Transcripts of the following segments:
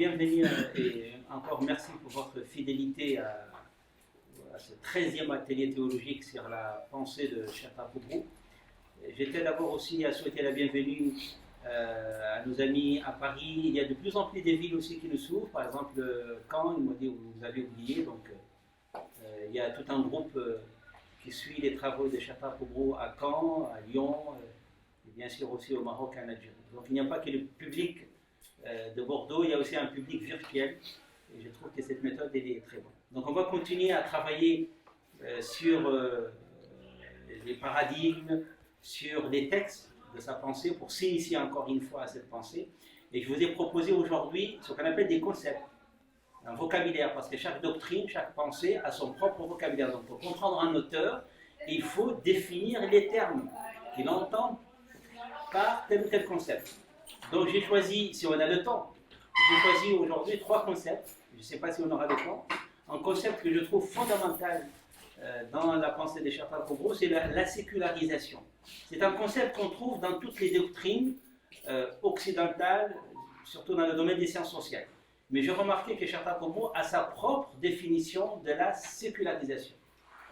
bienvenue et encore merci pour votre fidélité à ce 13e atelier théologique sur la pensée de Cheikh Aboudrou. J'étais d'abord aussi à souhaiter la bienvenue à nos amis à Paris. Il y a de plus en plus des villes aussi qui nous s'ouvrent. Par exemple, Caen, ils m'ont dit vous avez oublié. Donc, il y a tout un groupe qui suit les travaux de Cheikh Aboudrou à Caen, à Lyon, et bien sûr aussi au Maroc et en Algérie. Donc, il n'y a pas que le public de Bordeaux, il y a aussi un public virtuel. Et je trouve que cette méthode elle est très bonne. Donc, on va continuer à travailler sur les paradigmes, sur les textes de sa pensée pour s'initier encore une fois à cette pensée. Et je vous ai proposé aujourd'hui ce qu'on appelle des concepts, un vocabulaire, parce que chaque doctrine, chaque pensée a son propre vocabulaire. Donc pour comprendre un auteur, il faut définir les termes qu'il entend par tel ou tel concept. Donc j'ai choisi, si on a le temps, j'ai choisi aujourd'hui 3 concepts. Je ne sais pas si on aura le temps. Un concept que je trouve fondamental dans la pensée de Cheikh Aboudrou, c'est la sécularisation. C'est un concept qu'on trouve dans toutes les doctrines occidentales, surtout dans le domaine des sciences sociales. Mais j'ai remarqué que Cheikh Aboudrou a sa propre définition de la sécularisation.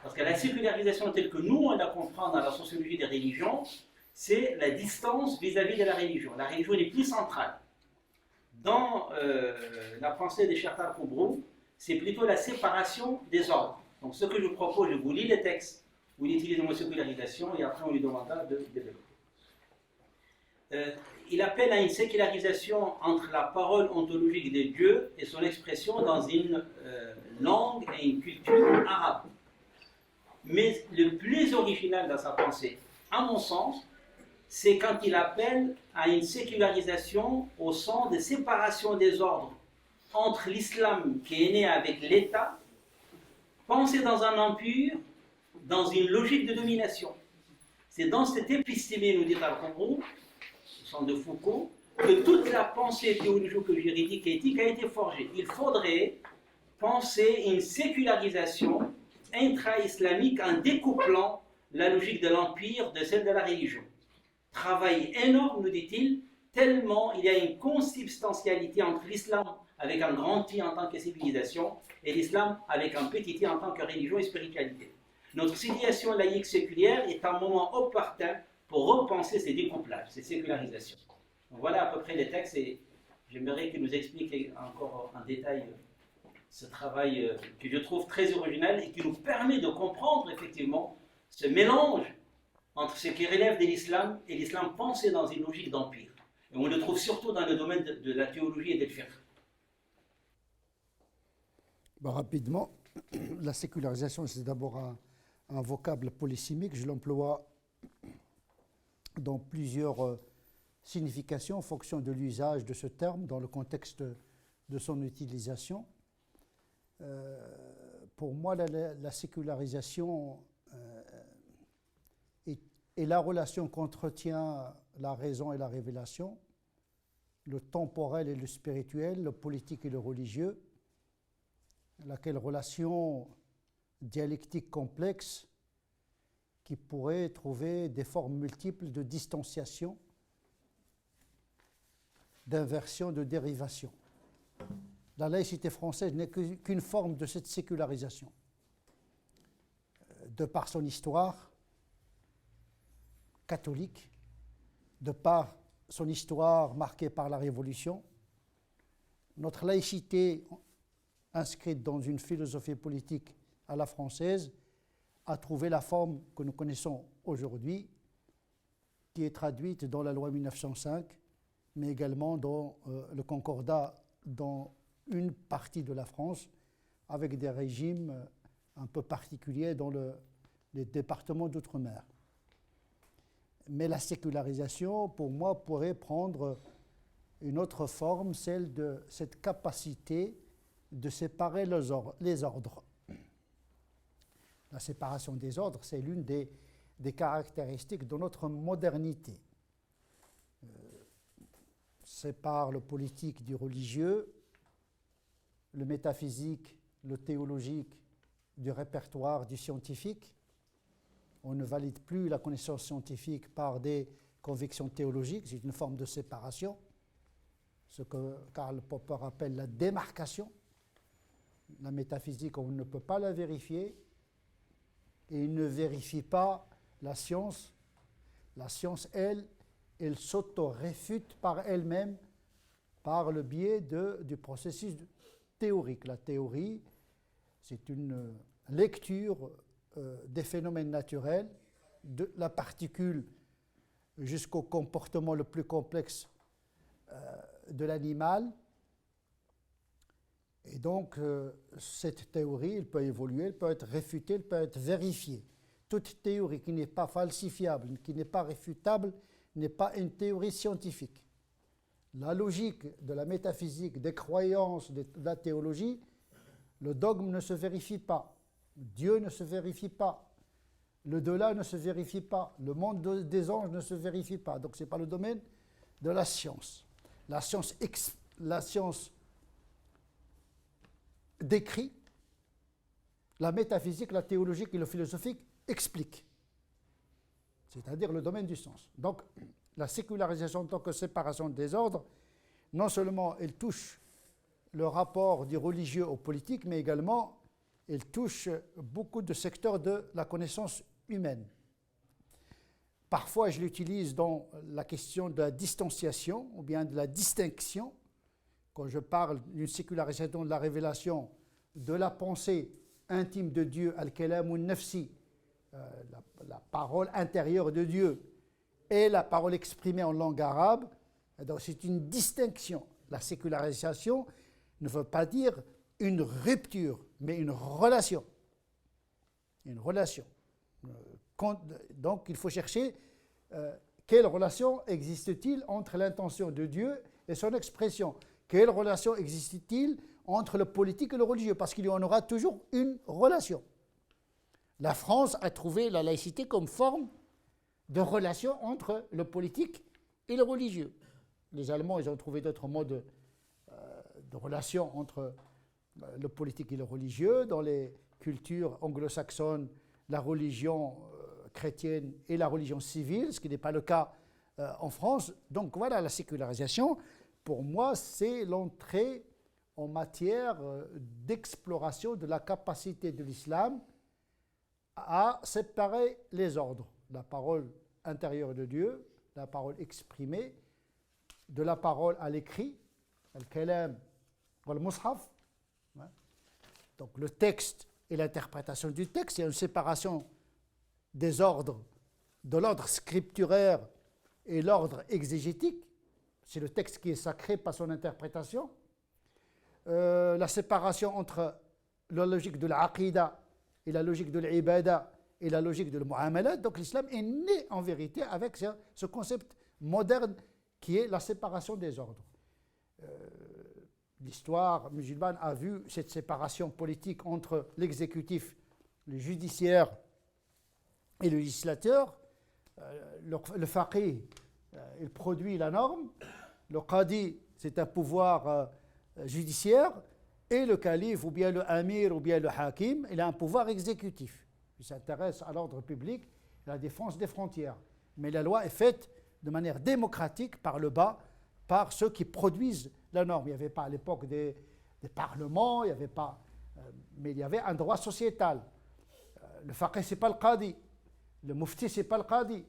Parce que la sécularisation telle que nous on la comprend dans la sociologie des religions, c'est la distance vis-à-vis de la religion. La religion est plus centrale. Dans la pensée de Cheikh Aboudrou, c'est plutôt la séparation des ordres. Donc ce que je propose, je vous lis les textes où il utilise le mot sécularisation et après on lui demandera de développer. Il appelle à une sécularisation entre la parole ontologique de Dieu et son expression dans une langue et une culture arabe. Mais le plus original dans sa pensée, à mon sens, c'est quand il appelle à une sécularisation au sens de séparation des ordres entre l'islam qui est né avec l'État, pensé dans un empire, dans une logique de domination. C'est dans cette épistémé, nous dit Al-Aboudrou, au sens de Foucault, que toute la pensée théologique, juridique et éthique a été forgée. Il faudrait penser une sécularisation intra-islamique en découplant la logique de l'empire de celle de la religion. Travail énorme, nous dit-il, tellement il y a une consubstantialité entre l'islam avec un grand I en tant que civilisation et l'islam avec un petit I en tant que religion et spiritualité. Notre situation laïque séculière est un moment opportun pour repenser ces découplages, ces sécularisations. Donc voilà à peu près les textes et j'aimerais qu'il nous explique encore en détail ce travail que je trouve très original et qui nous permet de comprendre effectivement ce mélange entre ce qui relève de l'islam et l'islam pensé dans une logique d'empire. Et on le trouve surtout dans le domaine de la théologie et des fiqh. Rapidement, la sécularisation, c'est d'abord un vocable polysémique. Je l'emploie dans plusieurs significations en fonction de l'usage de ce terme dans le contexte de son utilisation. Pour moi, la sécularisation est la relation qu'entretient la raison et la révélation, le temporel et le spirituel, le politique et le religieux, laquelle relation dialectique complexe qui pourrait trouver des formes multiples de distanciation, d'inversion, de dérivation. La laïcité française n'est qu'une forme de cette sécularisation. De par son histoire catholique, de par son histoire marquée par la Révolution, notre laïcité inscrite dans une philosophie politique à la française, a trouvé la forme que nous connaissons aujourd'hui, qui est traduite dans la loi 1905, mais également dans le concordat dans une partie de la France, avec des régimes un peu particuliers dans les départements d'outre-mer. Mais la sécularisation, pour moi, pourrait prendre une autre forme, celle de cette capacité de séparer les ordres. La séparation des ordres, c'est l'une des caractéristiques de notre modernité. Sépare le politique du religieux, le métaphysique, le théologique du répertoire du scientifique. On ne valide plus la connaissance scientifique par des convictions théologiques, c'est une forme de séparation. ce que Karl Popper appelle la démarcation. La métaphysique, on ne peut pas la vérifier, et il ne vérifie pas la science. La science, elle s'auto-réfute par elle-même par le biais du processus théorique. La théorie, c'est une lecture des phénomènes naturels, de la particule jusqu'au comportement le plus complexe de l'animal. Et donc, cette théorie, elle peut évoluer, elle peut être réfutée, elle peut être vérifiée. Toute théorie qui n'est pas falsifiable, qui n'est pas réfutable, n'est pas une théorie scientifique. La logique de la métaphysique, des croyances, de la théologie, le dogme ne se vérifie pas, Dieu ne se vérifie pas, le delà ne se vérifie pas, le monde des anges ne se vérifie pas. Donc ce n'est pas le domaine de la science. La science décrit, la métaphysique, la théologique et le philosophique expliquent, c'est-à-dire le domaine du sens. Donc la sécularisation en tant que séparation des ordres, non seulement elle touche le rapport du religieux au politique, mais également elle touche beaucoup de secteurs de la connaissance humaine. Parfois, je l'utilise dans la question de la distanciation ou bien de la distinction. Quand je parle d'une sécularisation de la révélation de la pensée intime de Dieu, al-kalamu nafsi, la parole intérieure de Dieu, et la parole exprimée en langue arabe, donc c'est une distinction. La sécularisation ne veut pas dire une rupture, mais une relation. Une relation. Donc il faut chercher quelle relation existe-t-il entre l'intention de Dieu et son expression. Quelle relation existe-t-il entre le politique et le religieux? Parce qu'il y en aura toujours une relation. La France a trouvé la laïcité comme forme de relation entre le politique et le religieux. Les Allemands, ils ont trouvé d'autres modes de relation entre le politique et le religieux. Dans les cultures anglo-saxonnes, la religion chrétienne et la religion civile, ce qui n'est pas le cas en France. Donc voilà, la sécularisation, pour moi, c'est l'entrée en matière d'exploration de la capacité de l'islam à séparer les ordres. La parole intérieure de Dieu, la parole exprimée, de la parole à l'écrit, al-kalam wal-mushaf. Donc le texte et l'interprétation du texte, il y a une séparation des ordres, de l'ordre scripturaire et l'ordre exégétique. C'est le texte qui est sacré par son interprétation. La séparation entre la logique de l'aqida et la logique de l'ibada et la logique de l'mu'amalat. Donc l'islam est né en vérité avec ce concept moderne qui est la séparation des ordres. L'histoire musulmane a vu cette séparation politique entre l'exécutif, le judiciaire et le législateur. Le faqih, il produit la norme. Le qadi, c'est un pouvoir judiciaire. Et le calife, ou bien le amir, ou bien le hakim, il a un pouvoir exécutif. Il s'intéresse à l'ordre public et à la défense des frontières. Mais la loi est faite de manière démocratique par le bas, par ceux qui produisent la norme. Il n'y avait pas à l'époque des parlements, il n'y avait pas, mais il y avait un droit sociétal. Le faqih, ce n'est pas le qadi. Le mufti, ce n'est pas le qadi.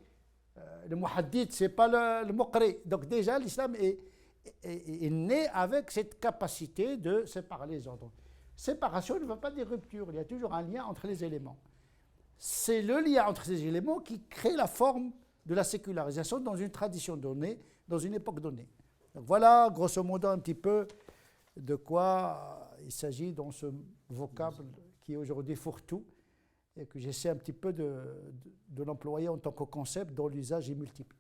Le muhaddith, ce n'est pas le muqri. Donc déjà, l'islam est né avec cette capacité de séparer les ordres. Séparation ne veut pas dire rupture, il y a toujours un lien entre les éléments. C'est le lien entre ces éléments qui crée la forme de la sécularisation dans une tradition donnée, dans une époque donnée. Donc voilà, grosso modo, un petit peu de quoi il s'agit dans ce vocable qui est aujourd'hui fourre-tout et que j'essaie un petit peu de l'employer en tant que concept dont l'usage est multiple.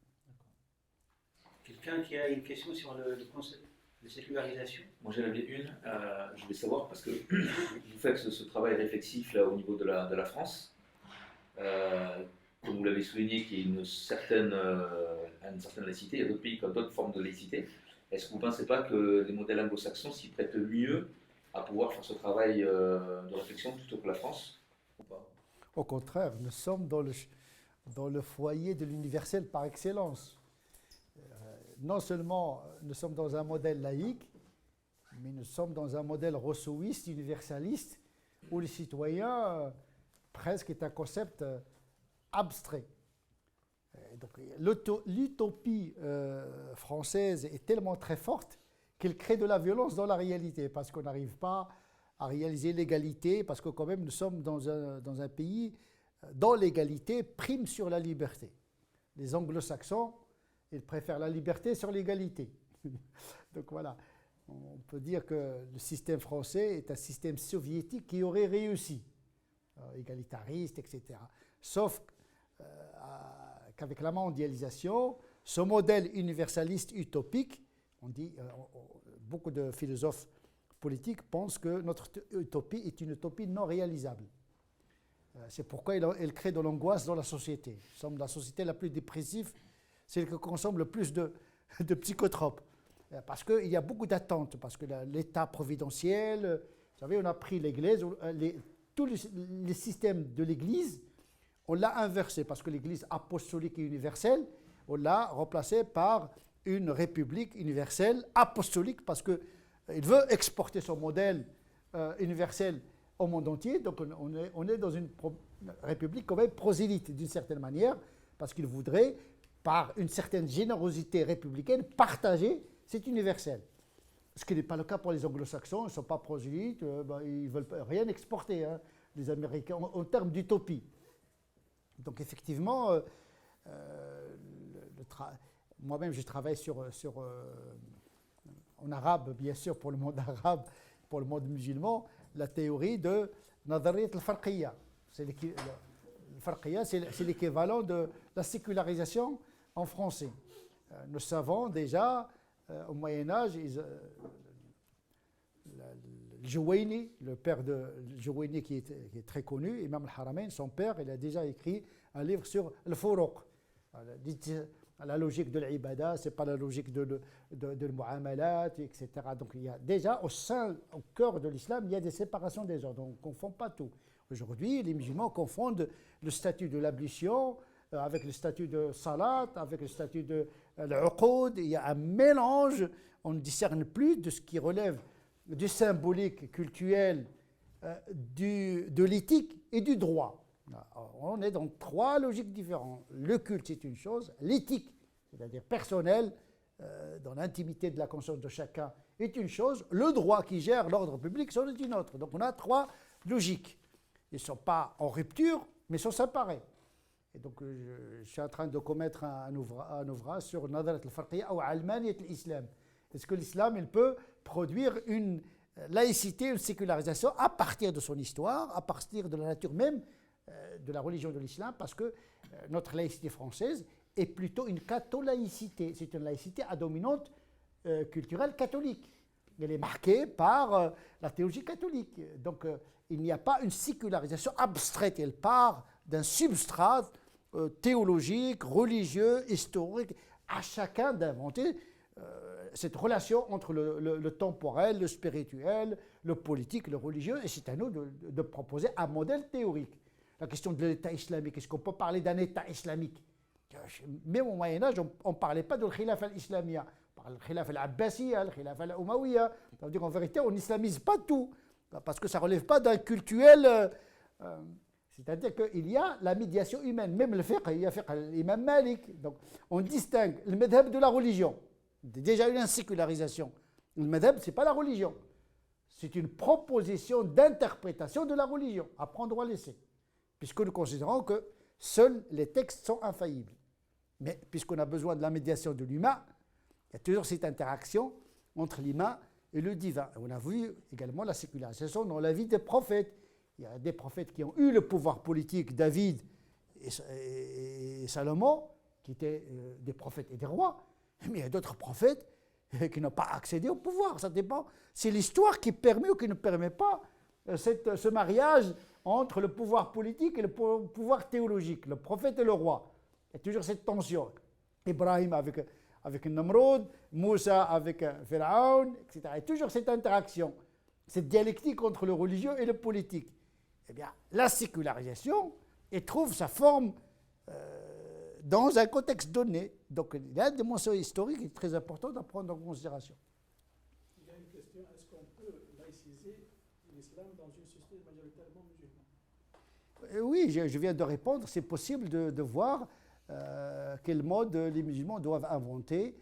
Quelqu'un qui a une question sur le concept de sécularisation? Moi j'en avais une, je voulais savoir, parce que vous faites ce travail réflexif là, au niveau de la France, comme vous l'avez souligné, qu'il y a une certaine laïcité, il y a d'autres pays qui ont d'autres formes de laïcité. Est-ce que vous ne pensez pas que les modèles anglo-saxons s'y prêtent mieux à pouvoir faire ce travail de réflexion plutôt que la France ou pas? Au contraire, nous sommes dans le foyer de l'universel par excellence. non seulement nous sommes dans un modèle laïque, mais nous sommes dans un modèle rousseauiste, universaliste, où le citoyen presque est un concept abstrait. Donc, l'utopie française est tellement très forte qu'elle crée de la violence dans la réalité, parce qu'on n'arrive pas à réaliser l'égalité, parce que quand même nous sommes dans un pays dont l'égalité prime sur la liberté. Les anglo-saxons, ils préfèrent la liberté sur l'égalité. Donc voilà, on peut dire que le système français est un système soviétique qui aurait réussi, égalitariste, etc. Sauf qu'avec la mondialisation, ce modèle universaliste utopique, on dit, beaucoup de philosophes politiques pensent que notre utopie est une utopie non réalisable. C'est pourquoi elle crée de l'angoisse dans la société. Nous sommes la société la plus dépressive, celle qui consomme le plus de psychotropes. Parce qu'il y a beaucoup d'attentes, parce que l'État providentiel, vous savez, on a pris l'Église, tous les systèmes de l'Église, on l'a inversé, parce que l'Église apostolique et universelle, on l'a remplacé par une république universelle apostolique, parce qu'il veut exporter son modèle universel au monde entier. Donc on est dans une république quand même prosélyte d'une certaine manière, parce qu'il voudrait, par une certaine générosité républicaine, partager cet universel. Ce qui n'est pas le cas pour les anglo-saxons, ils ne sont pas prosélytes, ils ne veulent rien exporter, hein, les Américains, en termes d'utopie. Donc effectivement, moi-même je travaille en arabe, bien sûr, pour le monde arabe, pour le monde musulman, la théorie de Nadariyat al-Farqiyya. C'est l'équivalent de la sécularisation en français. Nous savons déjà, au Moyen-Âge, le Jouayni, le père de Jouayni qui est très connu, Imam al-Haramain, son père, il a déjà écrit un livre sur le furuq. La logique de l'ibada, ce n'est pas la logique de mu'amalat, etc. Donc il y a déjà au cœur de l'islam, il y a des séparations des ordres. On ne confond pas tout. Aujourd'hui, les musulmans confondent le statut de l'ablution avec le statut de salat, avec le statut de l'uqud. Il y a un mélange, on ne discerne plus de ce qui relève du symbolique cultuel, de l'éthique et du droit. On est dans trois logiques différentes. Le culte, c'est une chose. L'éthique, c'est-à-dire personnelle, dans l'intimité de la conscience de chacun, est une chose. Le droit qui gère l'ordre public, c'en est une autre. Donc on a trois logiques. Ils ne sont pas en rupture, mais sont séparés. Et donc je suis en train de commettre un ouvrage sur Nadarat al-Farqiyya ou Almaniyat al-Islam. Est-ce que l'islam, il peut produire une laïcité, une sécularisation à partir de son histoire, à partir de la nature même de la religion de l'islam, parce que notre laïcité française est plutôt une catholaïcité. C'est une laïcité à dominante culturelle catholique. Elle est marquée par la théologie catholique. Donc il n'y a pas une sécularisation abstraite. Elle part d'un substrat théologique, religieux, historique, à chacun d'inventer cette relation entre le temporel, le spirituel, le politique, le religieux, et c'est à nous de proposer un modèle théorique. La question de l'État islamique, est-ce qu'on peut parler d'un État islamique? Même au Moyen-Âge, on ne parlait pas de l'Khilafa al-Islamiyya, on parlait de l'Khilafa al-Abbasiyya, l'Khilafa al-Umayyya. Ça veut dire qu'en vérité, on n'islamise pas tout, parce que ça ne relève pas d'un cultuel. C'est-à-dire qu'il y a la médiation humaine, même le fiqh, il y a l'imam Malik. Donc on distingue le madhab de la religion. Déjà une insécularisation. Le madhab, ce n'est pas la religion. C'est une proposition d'interprétation de la religion, à prendre ou à laisser. Puisque nous considérons que seuls les textes sont infaillibles. Mais puisqu'on a besoin de la médiation de l'humain, il y a toujours cette interaction entre l'humain et le divin. On a vu également la sécularisation dans la vie des prophètes. Il y a des prophètes qui ont eu le pouvoir politique, David et Salomon, qui étaient des prophètes et des rois. Mais il y a d'autres prophètes qui n'ont pas accédé au pouvoir. Ça dépend. C'est l'histoire qui permet ou qui ne permet pas ce mariage entre le pouvoir politique et le pouvoir théologique, le prophète et le roi. Il y a toujours cette tension. Ibrahim avec Namrud, Moussa avec Pharaon, etc. Il y a toujours cette interaction, cette dialectique entre le religieux et le politique. Eh bien, la sécularisation, elle trouve sa forme dans un contexte donné. Donc il y a une dimension historique qui est très importante à prendre en considération. Il y a une question, est-ce qu'on peut laïciser l'islam dans une société majoritairement musulmane? Oui, je viens de répondre, c'est possible de voir quel mode les musulmans doivent inventer,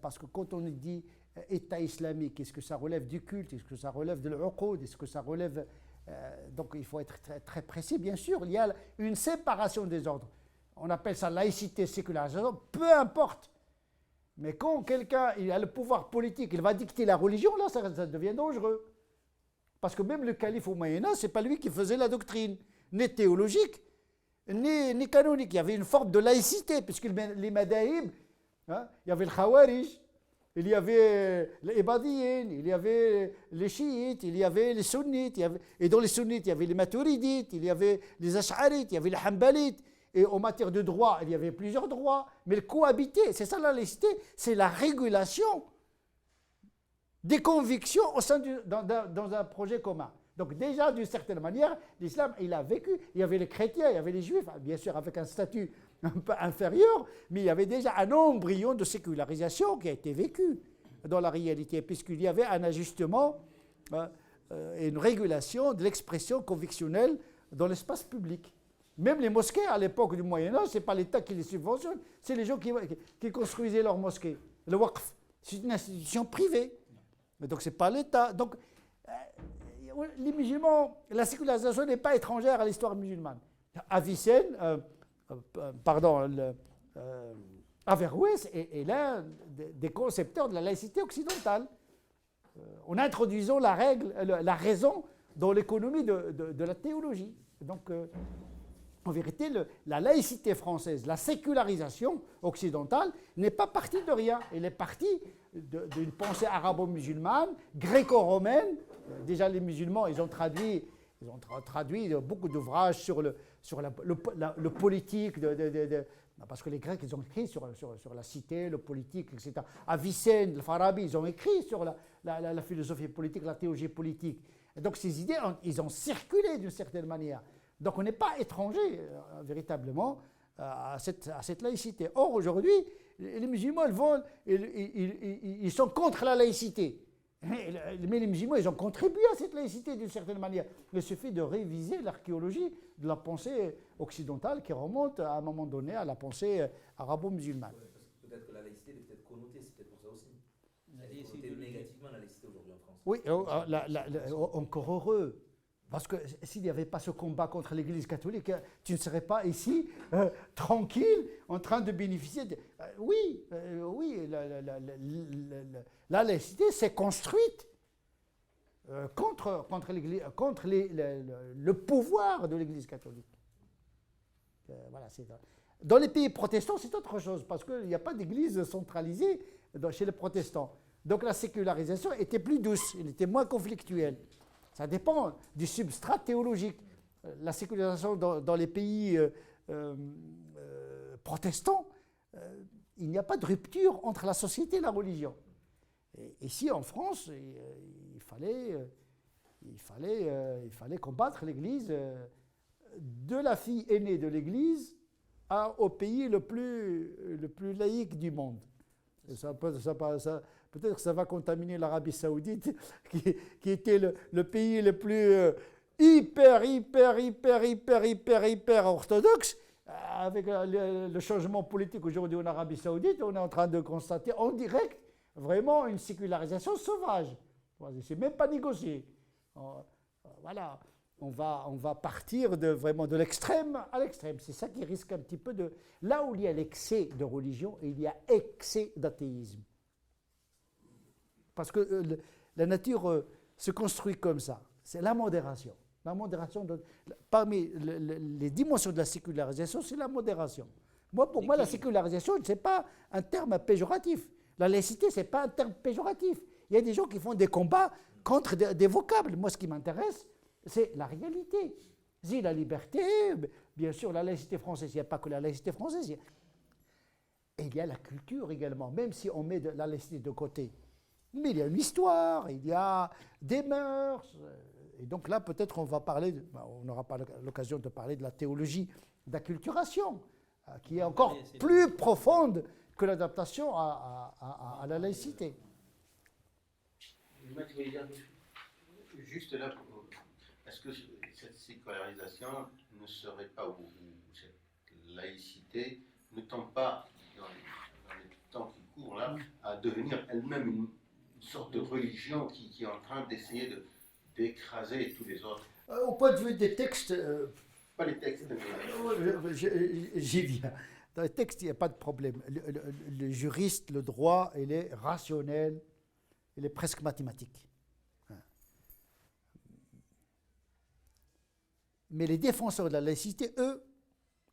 parce que quand on dit État islamique, est-ce que ça relève du culte, est-ce que ça relève de l'uqoud, est-ce que ça relève... donc il faut être très, très précis, bien sûr, il y a une séparation des ordres. On appelle ça laïcité, sécularisation, peu importe. Mais quand quelqu'un a le pouvoir politique, il va dicter la religion, là ça devient dangereux. Parce que même le calife au Moyen-Âge, ce n'est pas lui qui faisait la doctrine, ni théologique, ni canonique. Il y avait une forme de laïcité, puisque les Madaïb, hein, il y avait le Khawarij, il y avait les Ibadiyin, il y avait les chiites, il y avait les sunnites, et dans les sunnites, il y avait les maturidites, il y avait les ash'arites, il y avait les hanbalites. Et en matière de droit, il y avait plusieurs droits, mais le cohabiter, c'est ça la laïcité, c'est la régulation des convictions dans un projet commun. Donc déjà, d'une certaine manière, l'islam, il a vécu. Il y avait les chrétiens, il y avait les juifs, bien sûr avec un statut un peu inférieur, mais il y avait déjà un embryon de sécularisation qui a été vécu dans la réalité, puisqu'il y avait un ajustement et une régulation de l'expression convictionnelle dans l'espace public. Même les mosquées, à l'époque du Moyen-Âge, ce n'est pas l'État qui les subventionne, c'est les gens qui construisaient leurs mosquées. Le waqf, c'est une institution privée. Donc, ce n'est pas l'État. Donc, les musulmans, la sécularisation n'est pas étrangère à l'histoire musulmane. Avicenne, Averroès est l'un des concepteurs de la laïcité occidentale. En introduisant la règle, la raison dans l'économie de la théologie. Donc, en vérité, la laïcité française, la sécularisation occidentale n'est pas partie de rien. Elle est partie d'une pensée arabo-musulmane, gréco-romaine. Déjà, les musulmans, ils ont traduit beaucoup d'ouvrages sur le politique, parce que les Grecs, ils ont écrit sur la cité, le politique, etc. Avicenne, le Farabi, ils ont écrit sur la philosophie politique, la théologie politique. Et donc, ces idées, ils ont circulé d'une certaine manière. Donc on n'est pas étranger véritablement à cette laïcité. Or aujourd'hui, les musulmans ils sont contre la laïcité. Mais les musulmans, ils ont contribué à cette laïcité d'une certaine manière. Il suffit de réviser l'archéologie de la pensée occidentale qui remonte à un moment donné à la pensée arabo-musulmane. Peut-être que la laïcité est peut-être connotée, c'est peut-être pour ça aussi. Elle est connotée négativement la laïcité aujourd'hui en France. Oui, encore heureux. Parce que s'il n'y avait pas ce combat contre l'Église catholique, tu ne serais pas ici, tranquille, en train de bénéficier de... Oui, la laïcité s'est construite contre le pouvoir de l'Église catholique. Voilà, dans les pays protestants, c'est autre chose, parce qu'il n'y a pas d'église centralisée chez les protestants. Donc la sécularisation était plus douce, elle était moins conflictuelle. Ça dépend du substrat théologique. La sécularisation dans les pays protestants, il n'y a pas de rupture entre la société et la religion. Et ici, en France, il fallait combattre l'Église, de la fille aînée de l'Église au pays le plus laïque du monde. Peut-être que ça va contaminer l'Arabie Saoudite, qui était le pays le plus hyper orthodoxe. Avec le changement politique aujourd'hui en Arabie Saoudite, on est en train de constater en direct vraiment une sécularisation sauvage. C'est même pas négocié. Voilà, on va partir vraiment de l'extrême à l'extrême. C'est ça qui risque un petit peu de... Là où il y a l'excès de religion, il y a excès d'athéisme. Parce que la nature se construit comme ça. C'est la modération. La modération, parmi les dimensions de la sécularisation, c'est la modération. Pour moi, la sécularisation, ce n'est pas un terme péjoratif. La laïcité, ce n'est pas un terme péjoratif. Il y a des gens qui font des combats contre des vocables. Moi, ce qui m'intéresse, c'est la réalité. C'est la liberté, bien sûr, la laïcité française, il n'y a pas que la laïcité française. Et il y a la culture également, même si on met la laïcité de côté. Mais il y a une histoire, il y a des mœurs. Et donc là, peut-être on va parler, on n'aura pas l'occasion de parler de la théologie d'acculturation. qui est encore plus profonde que l'adaptation à la laïcité. Juste là, est-ce que cette sécularisation ne serait pas, ou cette laïcité ne tend pas, dans les temps qui courent là, à devenir elle-même une sorte de religion qui est en train d'essayer d'écraser tous les autres? Au point de vue des textes, Pas les textes, mais j'y viens. Dans les textes, il n'y a pas de problème. Le juriste, le droit, il est rationnel, il est presque mathématique. Mais les défenseurs de la laïcité, eux,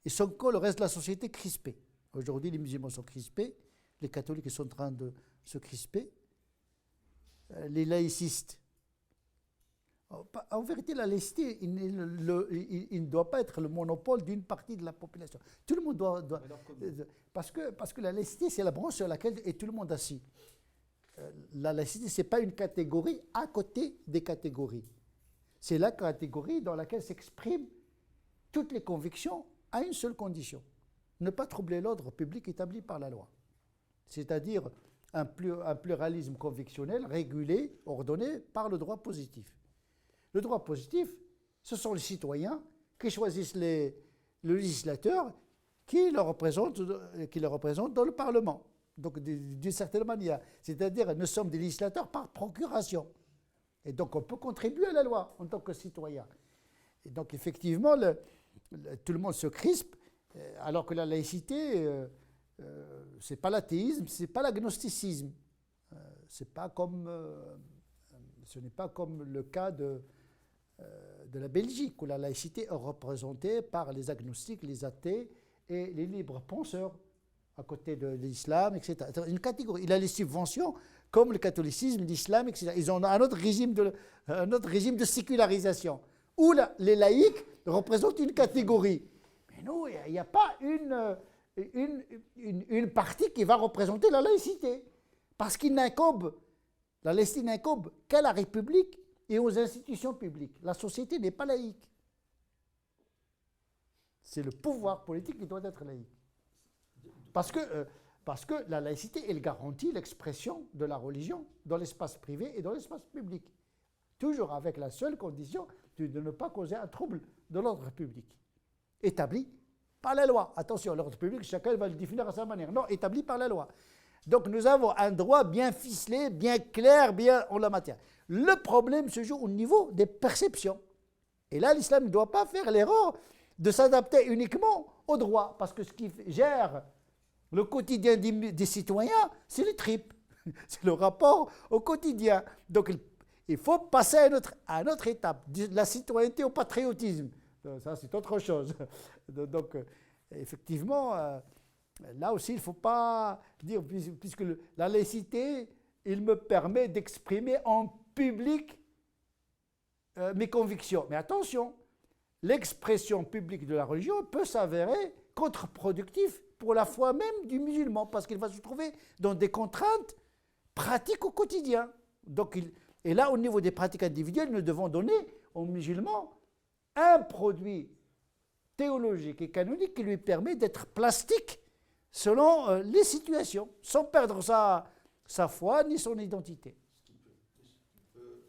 ils sont comme le reste de la société crispés. Aujourd'hui, les musulmans sont crispés, les catholiques sont en train de se crisper, les laïcistes. En vérité, la laïcité, il ne doit pas être le monopole d'une partie de la population. Tout le monde doit parce que la laïcité, c'est la branche sur laquelle est tout le monde assis. La laïcité, ce n'est pas une catégorie à côté des catégories. C'est la catégorie dans laquelle s'expriment toutes les convictions à une seule condition: ne pas troubler l'ordre public établi par la loi. C'est-à-dire un pluralisme convictionnel régulé, ordonné par le droit positif. Le droit positif, ce sont les citoyens qui choisissent le législateur qui le représente dans le Parlement. Donc, d'une certaine manière. C'est-à-dire, nous sommes des législateurs par procuration. Et donc, on peut contribuer à la loi en tant que citoyen. Et donc, effectivement, tout le monde se crispe, alors que la laïcité, ce n'est pas l'athéisme, ce n'est pas l'agnosticisme. Ce n'est pas comme le cas de la Belgique, où la laïcité est représentée par les agnostiques, les athées et les libres penseurs, à côté de l'islam, etc. Une catégorie. Il a les subventions, comme le catholicisme, l'islam, etc. Ils ont un autre régime de sécularisation, où les laïcs représentent une catégorie. Mais non, il n'y a pas une partie qui va représenter la laïcité. Parce la laïcité n'incombe qu'à la République et aux institutions publiques. La société n'est pas laïque. C'est le pouvoir politique qui doit être laïque. Parce que la laïcité, elle garantit l'expression de la religion dans l'espace privé et dans l'espace public. Toujours avec la seule condition de ne pas causer un trouble de l'ordre public. Établi par la loi. Attention, l'ordre public, chacun va le définir à sa manière. Non, établi par la loi. Donc nous avons un droit bien ficelé, bien clair, bien en la matière. Le problème se joue au niveau des perceptions. Et là, l'islam ne doit pas faire l'erreur de s'adapter uniquement au droit. Parce que ce qui gère le quotidien des citoyens, c'est les tripes. C'est le rapport au quotidien. Donc il faut passer à une autre étape, de la citoyenneté au patriotisme. Ça, c'est autre chose. Donc effectivement, là aussi, il ne faut pas dire, puisque la laïcité, il me permet d'exprimer en public mes convictions. Mais attention, l'expression publique de la religion peut s'avérer contre-productive pour la foi même du musulman, parce qu'il va se trouver dans des contraintes pratiques au quotidien. Donc, et là, au niveau des pratiques individuelles, nous devons donner aux musulmans un produit théologique et canonique qui lui permet d'être plastique selon les situations, sans perdre sa foi ni son identité. ce qui peut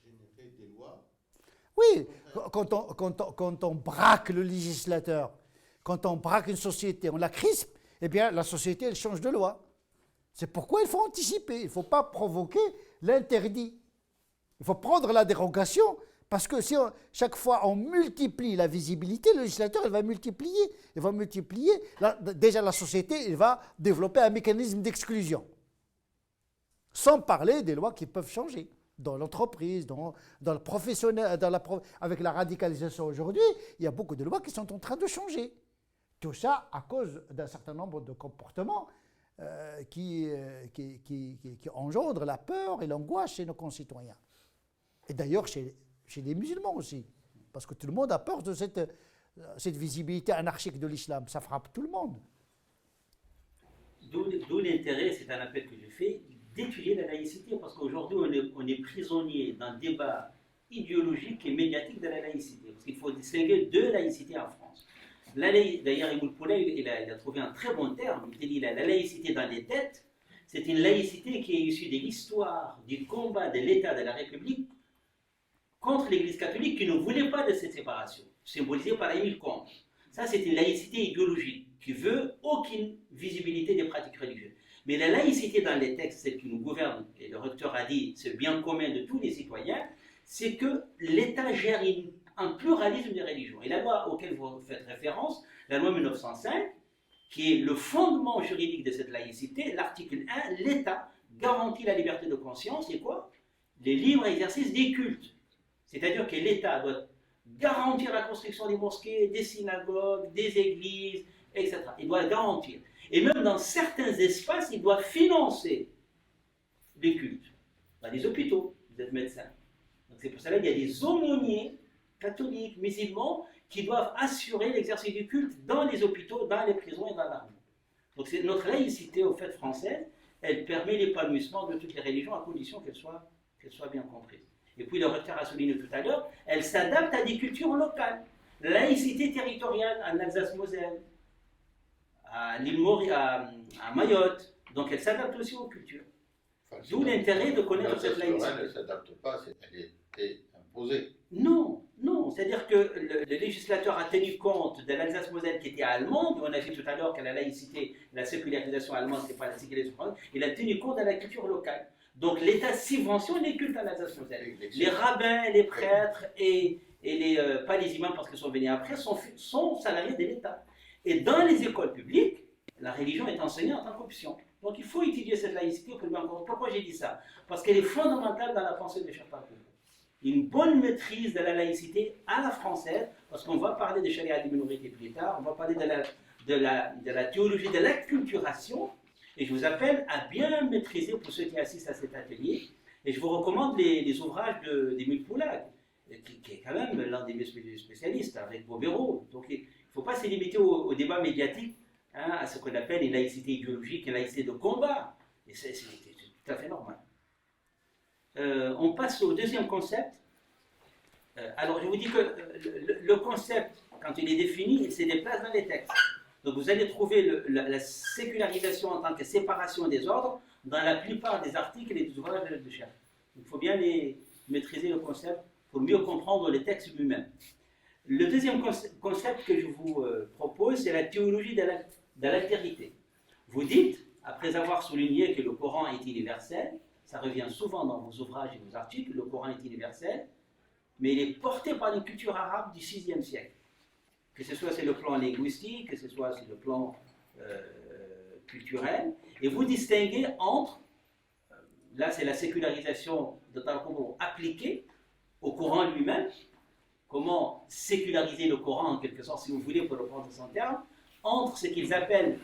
générer des lois. Oui, quand on braque le législateur, quand on braque une société, on la crispe, eh bien la société, elle change de loi. C'est pourquoi il faut anticiper, il ne faut pas provoquer l'interdit. Il faut prendre la dérogation, parce que si chaque fois on multiplie la visibilité, le législateur, il va multiplier. Déjà la société, il va développer un mécanisme d'exclusion. Sans parler des lois qui peuvent changer. Dans l'entreprise, dans le professionnel, avec la radicalisation aujourd'hui, il y a beaucoup de lois qui sont en train de changer. Tout ça à cause d'un certain nombre de comportements qui engendrent la peur et l'angoisse chez nos concitoyens. Et d'ailleurs chez les musulmans aussi. Parce que tout le monde a peur de cette visibilité anarchique de l'islam. Ça frappe tout le monde. D'où l'intérêt, c'est un appel que je fais, d'étudier la laïcité, parce qu'aujourd'hui, on est prisonnier d'un débat idéologique et médiatique de la laïcité. Parce qu'il faut distinguer deux laïcités en France. D'ailleurs, Émile Poulain, il a trouvé un très bon terme. Il dit la laïcité dans les têtes, c'est une laïcité qui est issue de l'histoire, du combat de l'État, de la République, contre l'Église catholique qui ne voulait pas de cette séparation, symbolisée par Émile Combes. Ça, c'est une laïcité idéologique qui veut aucune visibilité des pratiques religieuses. Mais la laïcité dans les textes, celle qui nous gouverne, et le recteur a dit, ce bien commun de tous les citoyens, c'est que l'État gère un pluralisme des religions. Et la loi auquel vous faites référence, la loi 1905, qui est le fondement juridique de cette laïcité, l'article 1, l'État garantit la liberté de conscience et quoi? Les libres exercices des cultes. C'est-à-dire que l'État doit garantir la construction des mosquées, des synagogues, des églises, etc. Il doit garantir. Et même dans certains espaces, il doit financer les cultes. Dans les hôpitaux, vous êtes médecin. Donc c'est pour cela qu'il y a des aumôniers catholiques, musulmans, qui doivent assurer l'exercice du culte dans les hôpitaux, dans les prisons et dans l'armée. Donc c'est notre laïcité, au fait, française, elle permet l'épanouissement de toutes les religions à condition qu'elle soit bien comprise. Et puis le recteur a souligné tout à l'heure, elle s'adapte à des cultures locales. La laïcité territoriale en Alsace-Moselle, à Mayotte, donc elle s'adapte aussi aux cultures. Enfin, D'où l'intérêt de connaître cette laïcité. Elle ne s'adapte pas, elle est imposée. Non, c'est-à-dire que le législateur a tenu compte de l'Alsace-Moselle qui était allemande, on a vu tout à l'heure que la laïcité, la sécularisation allemande, ce n'est pas la sécularisation française, il a tenu compte de la culture locale. Donc l'État subventionne les cultes en Alsace-Moselle. Les rabbins, les prêtres et pas les imams parce qu'ils sont venus après, sont salariés de l'État. Et dans les écoles publiques, la religion est enseignée en tant qu'option. Donc il faut étudier cette laïcité pour bien comprendre. Pourquoi j'ai dit ça? Parce qu'elle est fondamentale dans la pensée de Cheikh Anta Boudrou. Une bonne maîtrise de la laïcité à la française, parce qu'on va parler de charia des minorités plus tard, on va parler de la théologie de l'acculturation, et je vous appelle à bien maîtriser pour ceux qui assistent à cet atelier, et je vous recommande les ouvrages d'Émile Poulain, qui est quand même l'un des spécialistes, avec Bobéro. Donc il ne faut pas se limiter au débat médiatique, à ce qu'on appelle une laïcité idéologique, une laïcité de combat, et c'est tout à fait normal. On passe au deuxième concept. Alors, je vous dis que le concept, quand il est défini, il se déplace dans les textes. Donc, vous allez trouver la sécularisation en tant que séparation des ordres dans la plupart des articles et des ouvrages de Cheikh. Il faut bien maîtriser le concept pour mieux comprendre les textes eux-mêmes. Le deuxième concept que je vous propose, c'est la théologie de l'altérité. Vous dites, après avoir souligné que le Coran est universel, ça revient souvent dans vos ouvrages et vos articles, le Coran est universel, mais il est porté par une culture arabe du VIe siècle. Que ce soit sur le plan linguistique, que ce soit sur le plan culturel, et vous distinguez entre, là c'est la sécularisation de Talcourt appliquée au Coran lui-même, comment séculariser le Coran en quelque sorte, si vous voulez, pour le prendre son terme, entre ce qu'ils appellent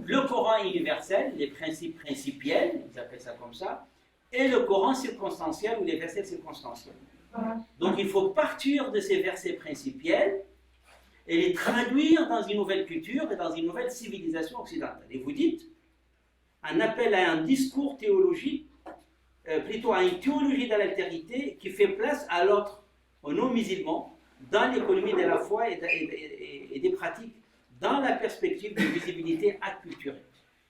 le Coran universel, les principes principiels, ils appellent ça comme ça, et le Coran circonstanciel ou les versets circonstanciels. Donc il faut partir de ces versets principiels et les traduire dans une nouvelle culture et dans une nouvelle civilisation occidentale. Et vous dites, un appel à un discours théologique, plutôt à une théologie de l'altérité qui fait place à l'autre, aux non-musulmans, dans l'économie de la foi et des pratiques, dans la perspective de visibilité acculturelle.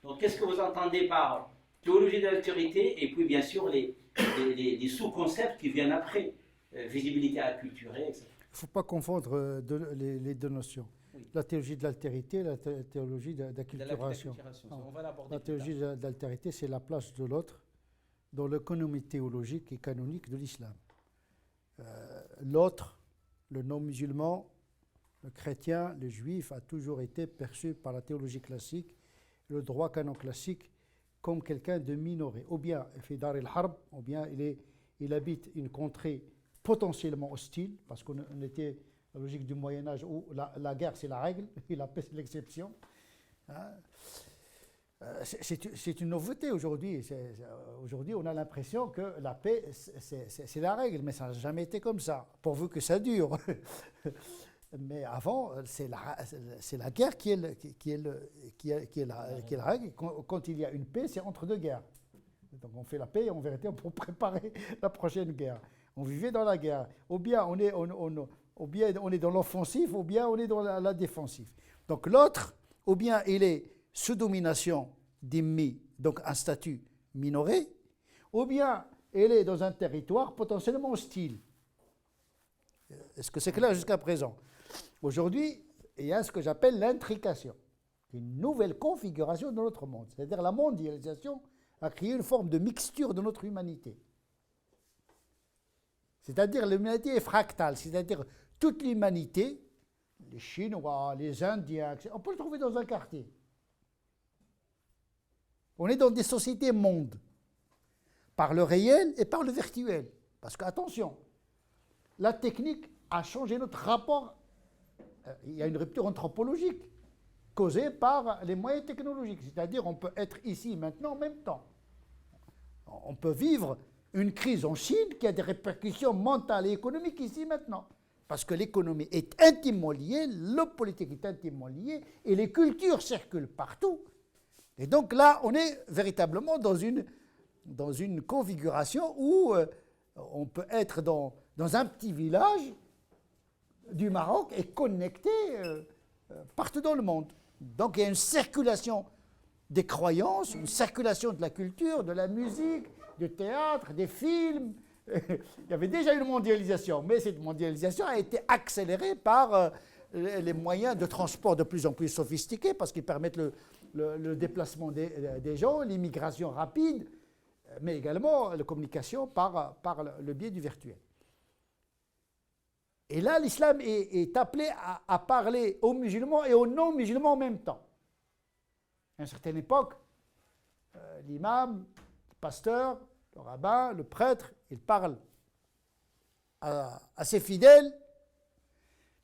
Donc, qu'est-ce que vous entendez par théologie de l'altérité et puis, bien sûr, les sous-concepts qui viennent après, visibilité acculturelle, etc. Il ne faut pas confondre les deux notions. Oui. La théologie de l'altérité et la théologie d'acculturation. La théologie de l'altérité, c'est la place de l'autre dans l'économie théologique et canonique de l'islam. L'autre, le non-musulman, le chrétien, le juif, a toujours été perçu par la théologie classique, le droit canon classique, comme quelqu'un de minoré. Ou bien il fait dar el-harb, ou bien il habite une contrée potentiellement hostile, parce qu'on était dans la logique du Moyen-Âge où la guerre c'est la règle et la paix c'est l'exception. C'est une nouveauté aujourd'hui. Aujourd'hui, on a l'impression que la paix c'est la règle, mais ça n'a jamais été comme ça, pourvu que ça dure. Mais avant, c'est la guerre qui est la règle. Quand il y a une paix, c'est entre deux guerres. Donc on fait la paix, en vérité, pour préparer la prochaine guerre. On vivait dans la guerre. Ou bien ou bien on est dans l'offensif, ou bien on est dans la défensive. Donc l'autre, ou bien il est sous domination dhimmi, donc un statut minoré, ou bien il est dans un territoire potentiellement hostile. Est-ce que c'est clair jusqu'à présent? Aujourd'hui, il y a ce que j'appelle l'intrication, une nouvelle configuration de notre monde. C'est-à-dire la mondialisation a créé une forme de mixture de notre humanité. C'est-à-dire l'humanité est fractale, c'est-à-dire toute l'humanité, les Chinois, les Indiens, on peut le trouver dans un quartier. On est dans des sociétés mondes, par le réel et par le virtuel. Parce que, attention, la technique a changé notre rapport. Il y a une rupture anthropologique causée par les moyens technologiques. C'est-à-dire on peut être ici maintenant en même temps. On peut vivre une crise en Chine qui a des répercussions mentales et économiques ici maintenant. Parce que l'économie est intimement liée, le politique est intimement lié, et les cultures circulent partout. Et donc là, on est véritablement dans une configuration où on peut être dans un petit village du Maroc et connecté partout dans le monde. Donc il y a une circulation des croyances, une circulation de la culture, de la musique, du théâtre, des films. Il y avait déjà une mondialisation, mais cette mondialisation a été accélérée par les moyens de transport de plus en plus sophistiqués parce qu'ils permettent le déplacement des gens, l'immigration rapide, mais également la communication par le biais du virtuel. Et là, l'islam est appelé à parler aux musulmans et aux non-musulmans en même temps. À une certaine époque, l'imam, le pasteur, le rabbin, le prêtre, il parle à ses fidèles.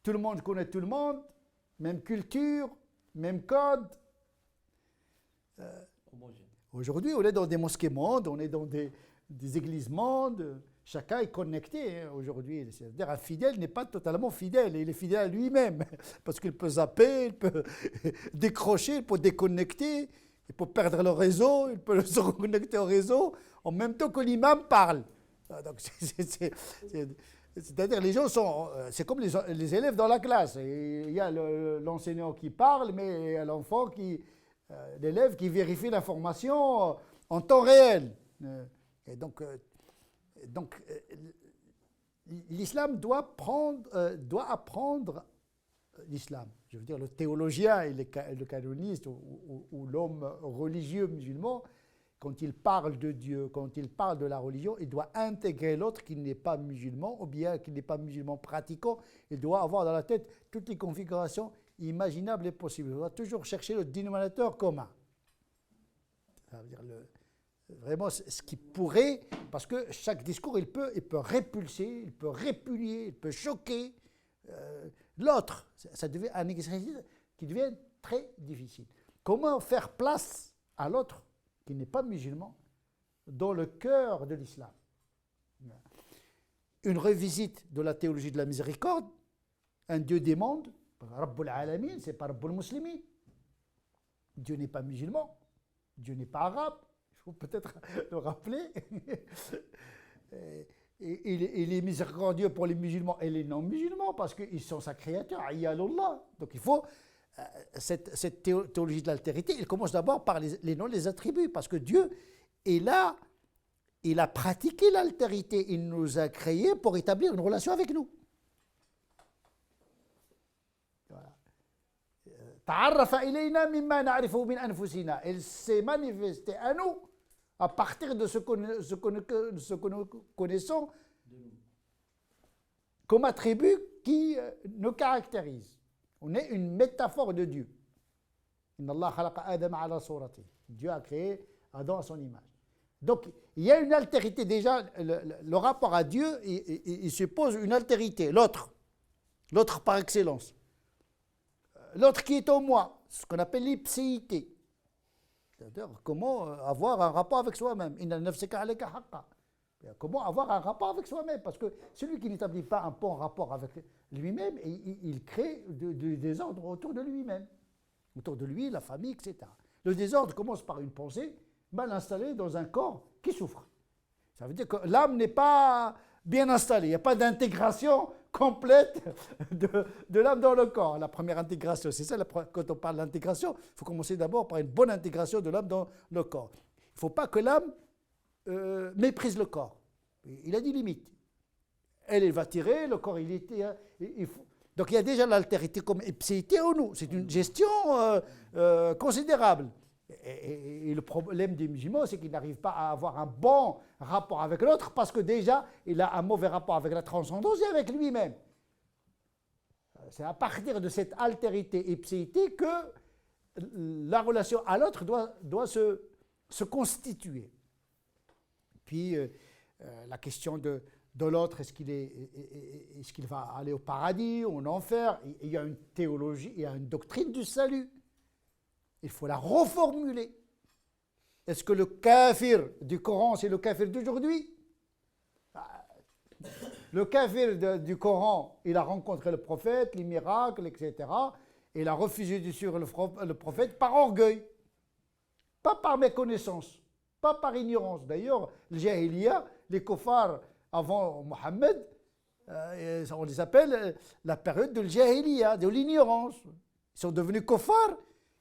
Tout le monde connaît tout le monde, même culture, même code. Aujourd'hui, on est dans des mosquées mondes, on est dans des églises mondes. Chacun est connecté aujourd'hui. C'est-à-dire un fidèle n'est pas totalement fidèle. Il est fidèle à lui-même parce qu'il peut zapper, il peut décrocher, il peut déconnecter, il peut perdre le réseau, il peut se reconnecter au réseau en même temps que l'imam parle. Donc c'est-à-dire les gens sont... C'est comme les élèves dans la classe. Il y a l'enseignant qui parle, mais il y a l'enfant l'élève qui vérifie l'information en temps réel. Et donc l'islam doit apprendre l'islam. Je veux dire, le théologien et le canoniste ou l'homme religieux musulman, quand il parle de Dieu, quand il parle de la religion, il doit intégrer l'autre qui n'est pas musulman ou bien qui n'est pas musulman pratiquant. Il doit avoir dans la tête toutes les configurations imaginables et possibles. Il doit toujours chercher le dénominateur commun. Ça veut dire vraiment ce qui pourrait, parce que chaque discours, il peut répulser, il peut répudier, il peut choquer l'autre. Ça devient un exercice qui devient très difficile. Comment faire place à l'autre qui n'est pas musulman dans le cœur de l'islam? Une revisite de la théologie de la miséricorde, un Dieu des mondes, Rabbul Alamin, c'est pas Rabbul Muslimin. Dieu n'est pas musulman, Dieu n'est pas arabe. Il faut peut-être le rappeler. Et il est miséricordieux pour les musulmans et les non-musulmans parce qu'ils sont sa créature, Ayyalullah. Donc il faut, cette théologie de l'altérité, il commence d'abord par les noms, les attributs, parce que Dieu est là, il a pratiqué l'altérité, il nous a créés pour établir une relation avec nous. Ta'arrafa ilayna mimma na'rifu min anfusina. Il s'est manifesté à nous à partir de ce que nous connaissons comme attribut qui nous caractérise. On est une métaphore de Dieu. Inna Allah khalaqa Adam ala surati. Dieu a créé Adam à son image. Donc, il y a une altérité. Déjà, le rapport à Dieu, il suppose une altérité, l'autre par excellence. L'autre qui est en moi, ce qu'on appelle l'ipséité. C'est-à-dire comment avoir un rapport avec soi-même. Comment avoir un rapport avec soi-même? Parce que celui qui n'établit pas un bon rapport avec lui-même, il crée du désordre autour de lui-même. Autour de lui, la famille, etc. Le désordre commence par une pensée mal installée dans un corps qui souffre. Ça veut dire que l'âme n'est pas bien installée. Il n'y a pas d'intégration complète de l'âme dans le corps. La première intégration, c'est ça, quand on parle d'intégration, il faut commencer d'abord par une bonne intégration de l'âme dans le corps. Il ne faut pas que l'âme méprise le corps. Il a des limites. Elle va tirer, le corps, il faut. Donc il y a déjà l'altérité comme ipséité en nous. C'est une gestion considérable. Et le problème des musulmans, c'est qu'ils n'arrivent pas à avoir un bon rapport avec l'autre parce que déjà, il a un mauvais rapport avec la transcendance et avec lui-même. C'est à partir de cette altérité ipséité que la relation à l'autre doit se constituer. Puis la question de l'autre, est-ce qu'il va aller au paradis ou en enfer? Il y a une théologie, il y a une doctrine du salut. Il faut la reformuler. Est-ce que le kafir du Coran, c'est le kafir d'aujourd'hui? Le kafir du Coran, il a rencontré le prophète, les miracles, etc. Et il a refusé de suivre le prophète par orgueil. Pas par méconnaissance, pas par ignorance. D'ailleurs, le jahiliya, les kuffars avant Mohammed, on les appelle la période de jahiliya, de l'ignorance. Ils sont devenus kuffars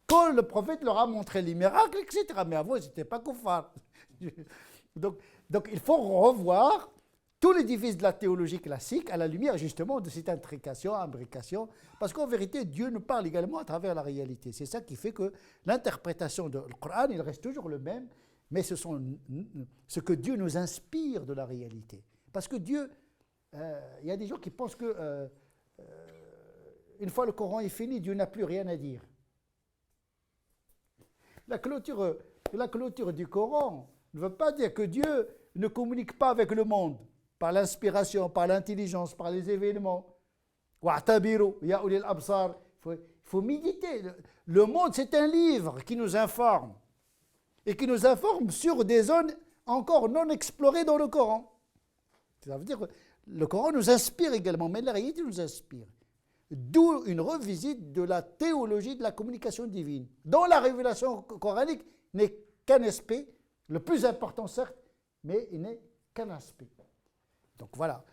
quand le prophète leur a montré les miracles, etc. Mais avant, ils n'étaient pas kuffars. Donc, il faut revoir tout l'édifice de la théologie classique à la lumière justement de cette intrication, imbrication, parce qu'en vérité, Dieu nous parle également à travers la réalité. C'est ça qui fait que l'interprétation du Coran, il reste toujours le même, mais ce que Dieu nous inspire de la réalité. Parce que Dieu, il y a des gens qui pensent que une fois le Coran est fini, Dieu n'a plus rien à dire. La clôture du Coran ne veut pas dire que Dieu ne communique pas avec le monde par l'inspiration, par l'intelligence, par les événements. Il faut méditer. Le monde, c'est un livre qui nous informe et qui nous informe sur des zones encore non explorées dans le Coran. Ça veut dire que le Coran nous inspire également, mais la réalité nous inspire. D'où une revisite de la théologie de la communication divine. Dont la révélation coranique n'est qu'un aspect, le plus important certes, mais il n'est qu'un aspect. Donc voilà,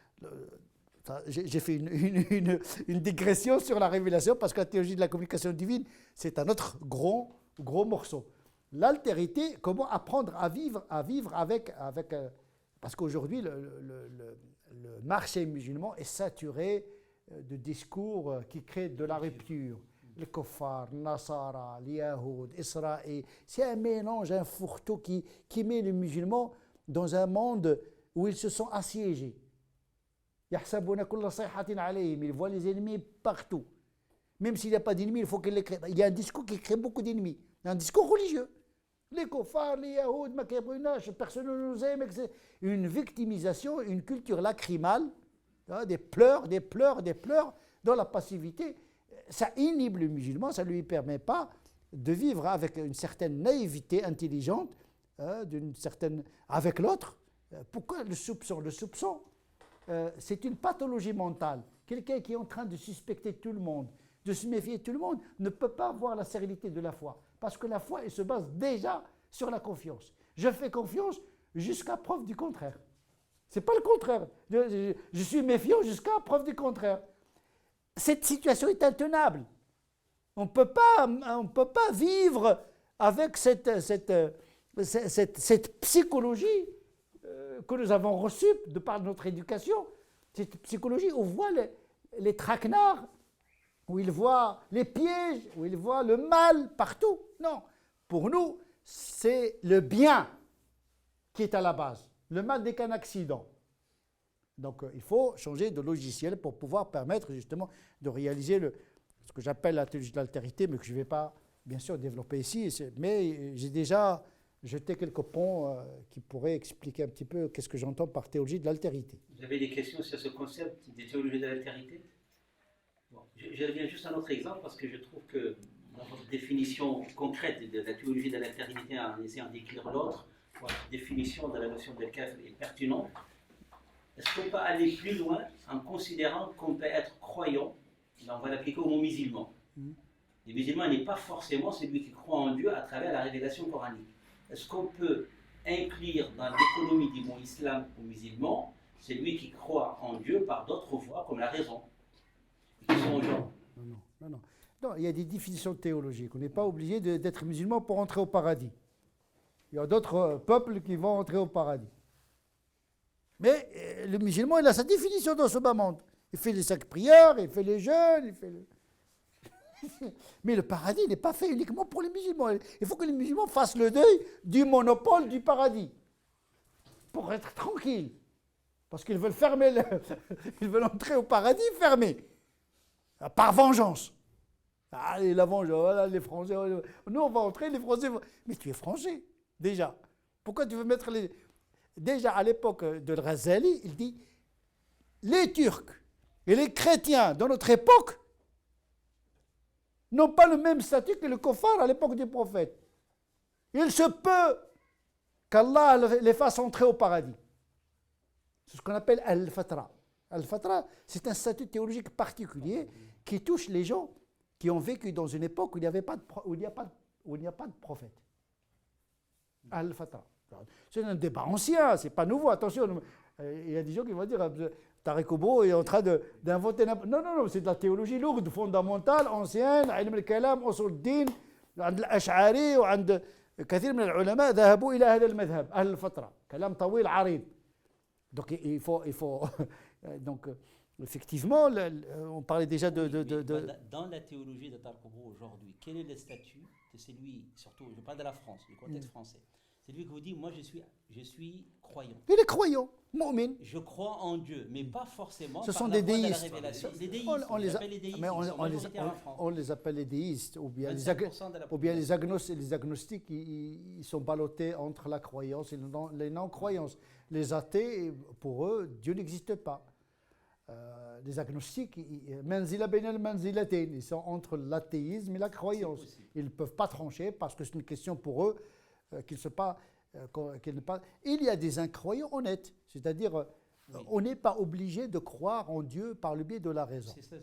j'ai fait une digression sur la révélation parce que la théologie de la communication divine, c'est un autre gros morceau. L'altérité, comment apprendre à vivre avec parce qu'aujourd'hui, le marché musulman est saturé de discours qui créent de la rupture. Les kuffars, Nasara, les Yahoud, Israël. C'est un mélange, un fourre-tout qui met les musulmans dans un monde où ils se sont assiégés. Ils voient les ennemis partout. Même s'il n'y a pas d'ennemis, il faut qu'ils les créent. Il y a un discours qui crée beaucoup d'ennemis. Un discours religieux. Les kuffars, les Yahoud, personne ne nous aime. Une victimisation, une culture lacrymale, des pleurs dans la passivité. Ça inhibe le musulman, ça ne lui permet pas de vivre avec une certaine naïveté intelligente, avec l'autre. Pourquoi le soupçon? Le soupçon, c'est une pathologie mentale. Quelqu'un qui est en train de suspecter tout le monde, de se méfier de tout le monde, ne peut pas avoir la sérénité de la foi. Parce que la foi, elle se base déjà sur la confiance. Je fais confiance jusqu'à preuve du contraire. Ce n'est pas le contraire. Je suis méfiant jusqu'à preuve du contraire. Cette situation est intenable. On ne peut pas vivre avec cette psychologie que nous avons reçue de par notre éducation. Cette psychologie où on voit les traquenards, où il voit les pièges, où il voit le mal partout. Non. Pour nous, c'est le bien qui est à la base. Le mal n'est qu'un accident. Donc il faut changer de logiciel pour pouvoir permettre justement de réaliser ce que j'appelle la théologie de l'altérité, mais que je ne vais pas bien sûr développer ici. Mais j'ai déjà jeté quelques ponts qui pourraient expliquer un petit peu qu'est-ce que j'entends par théologie de l'altérité. Vous avez des questions sur ce concept de théologie de l'altérité? Je reviens juste à un autre exemple parce que je trouve que dans votre définition concrète de la théologie de l'altérité en essayant d'écrire l'autre, votre définition de la notion de kafir est pertinente. Est-ce qu'on peut aller plus loin en considérant qu'on peut être croyant? Là, on va l'appliquer au mot musulman. Le musulman n'est pas forcément celui qui croit en Dieu à travers la révélation coranique. Est-ce qu'on peut inclure dans l'économie du mot islam ou musulman C'est lui qui croit en Dieu par d'autres voies, comme la raison, qui sont gens. Non, il y a des définitions théologiques. On n'est pas obligé d'être musulman pour entrer au paradis. Il y a d'autres peuples qui vont entrer au paradis. Mais le musulman, il a sa définition dans ce bas monde. Il fait les 5 prières, il fait les jeûnes, il fait le... Mais le paradis n'est pas fait uniquement pour les musulmans. Il faut que les musulmans fassent le deuil du monopole du paradis. Pour être tranquilles. Parce qu'ils veulent fermer, ils veulent entrer au paradis fermé. Par vengeance. Allez, la vengeance, voilà, les Français. Nous, on va entrer, les Français vont... Mais tu es français, déjà. Pourquoi tu veux mettre les... Déjà, à l'époque de Razali, il dit les Turcs et les chrétiens de notre époque n'ont pas le même statut que le kuffar à l'époque du prophète. Il se peut qu'Allah les fasse entrer au paradis. C'est ce qu'on appelle al-fatra. Al-fatra, c'est un statut théologique particulier qui touche les gens qui ont vécu dans une époque où il n'y a pas de prophète. Al-fatra. C'est un débat ancien, c'est pas nouveau. Attention, il y a des gens qui vont dire Tariq Oubo est en train d'inventer. Non, c'est de la théologie lourde, fondamentale, ancienne. علم الكلام أصول الدين عند الأشعري وعند كثير من العلماء ذهبوا إلى هذا المذهب أهل الفترة. كلام طويل عريض. Donc il faut donc effectivement, on parlait déjà Dans la théologie de Tariq Oubo aujourd'hui, quel est le statut de celui, surtout je parle de la France, du contexte français, c'est lui qui vous dit, moi je suis croyant. Il est croyant, mu'min. Je crois en Dieu, mais pas forcément Ce par sont la des voie de la déistes. révélation. Des déistes, On les appelle les déistes, mais on les appelle les déistes, ou bien 25% de la ou bien les agnostiques, ils sont ballottés entre la croyance et les non-croyances. Les athées, pour eux, Dieu n'existe pas. Les agnostiques, ils sont entre l'athéisme et la croyance. Ils ne peuvent pas trancher parce que c'est une question pour eux qu'ils ne pas. Il y a des incroyants honnêtes, c'est-à-dire on n'est pas obligé de croire en Dieu par le biais de la raison. C'est ça,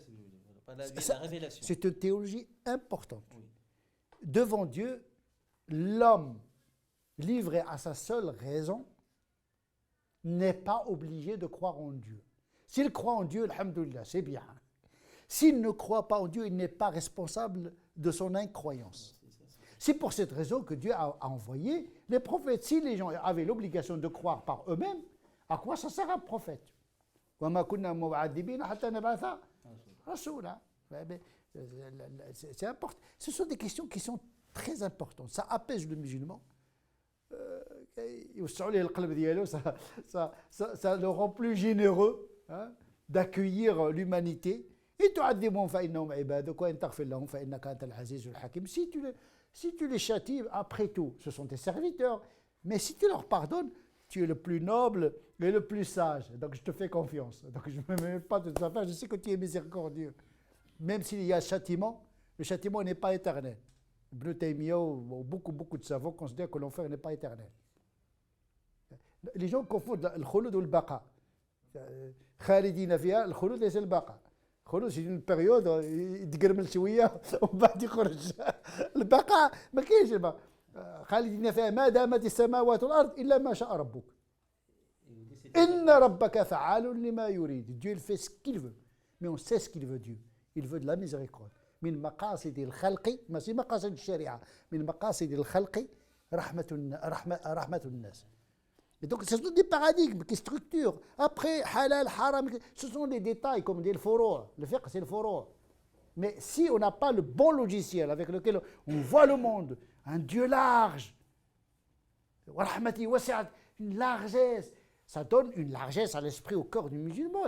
pas la révélation. C'est une théologie importante. Oui. Devant Dieu, l'homme livré à sa seule raison n'est pas obligé de croire en Dieu. S'il croit en Dieu, alhamdoulilah, c'est bien. S'il ne croit pas en Dieu, il n'est pas responsable de son incroyance. C'est pour cette raison que Dieu a envoyé les prophètes. Si les gens avaient l'obligation de croire par eux-mêmes, à quoi ça sert un prophète? C'est important. Ce sont des questions qui sont très importantes. Ça apaise le musulman. Ça le rend plus généreux, hein, d'accueillir l'humanité. Si tu les châties, après tout, ce sont tes serviteurs. Mais si tu leur pardonnes, tu es le plus noble et le plus sage. Donc je te fais confiance. Donc je ne me mets pas de tes affaires, je sais que tu es miséricordieux. Même s'il y a châtiment, le châtiment n'est pas éternel. Ibn Taymiyyah ou beaucoup de savants considèrent que l'enfer n'est pas éternel. Les gens confondent le khulud ou le baqa. Khalidina fiha, le khulud c'est le baqa. Le khulud c'est une période, il تقرمل شوية ومن بعد يخرج. البقاء ما كاينش البقاء. خالدين فيها ما دامت السماوات والأرض إلا ما شاء ربك. إن ربك فعال لما يريد. Dieu il fait ce qu'il veut. Mais on sait ce qu'il veut Dieu. Il veut de la miséricorde. من مقاصد الخلق ماشي مقاصد الشريعة. من مقاصد الخلق رحمة الناس. Et donc, ce sont des paradigmes qui structurent. Après, halal, haram, ce sont des détails comme dit le furu'. Le fiqh, c'est le furu'. Mais si on n'a pas le bon logiciel avec lequel on voit le monde, un Dieu large, une largesse, ça donne une largesse à l'esprit, au cœur du musulman.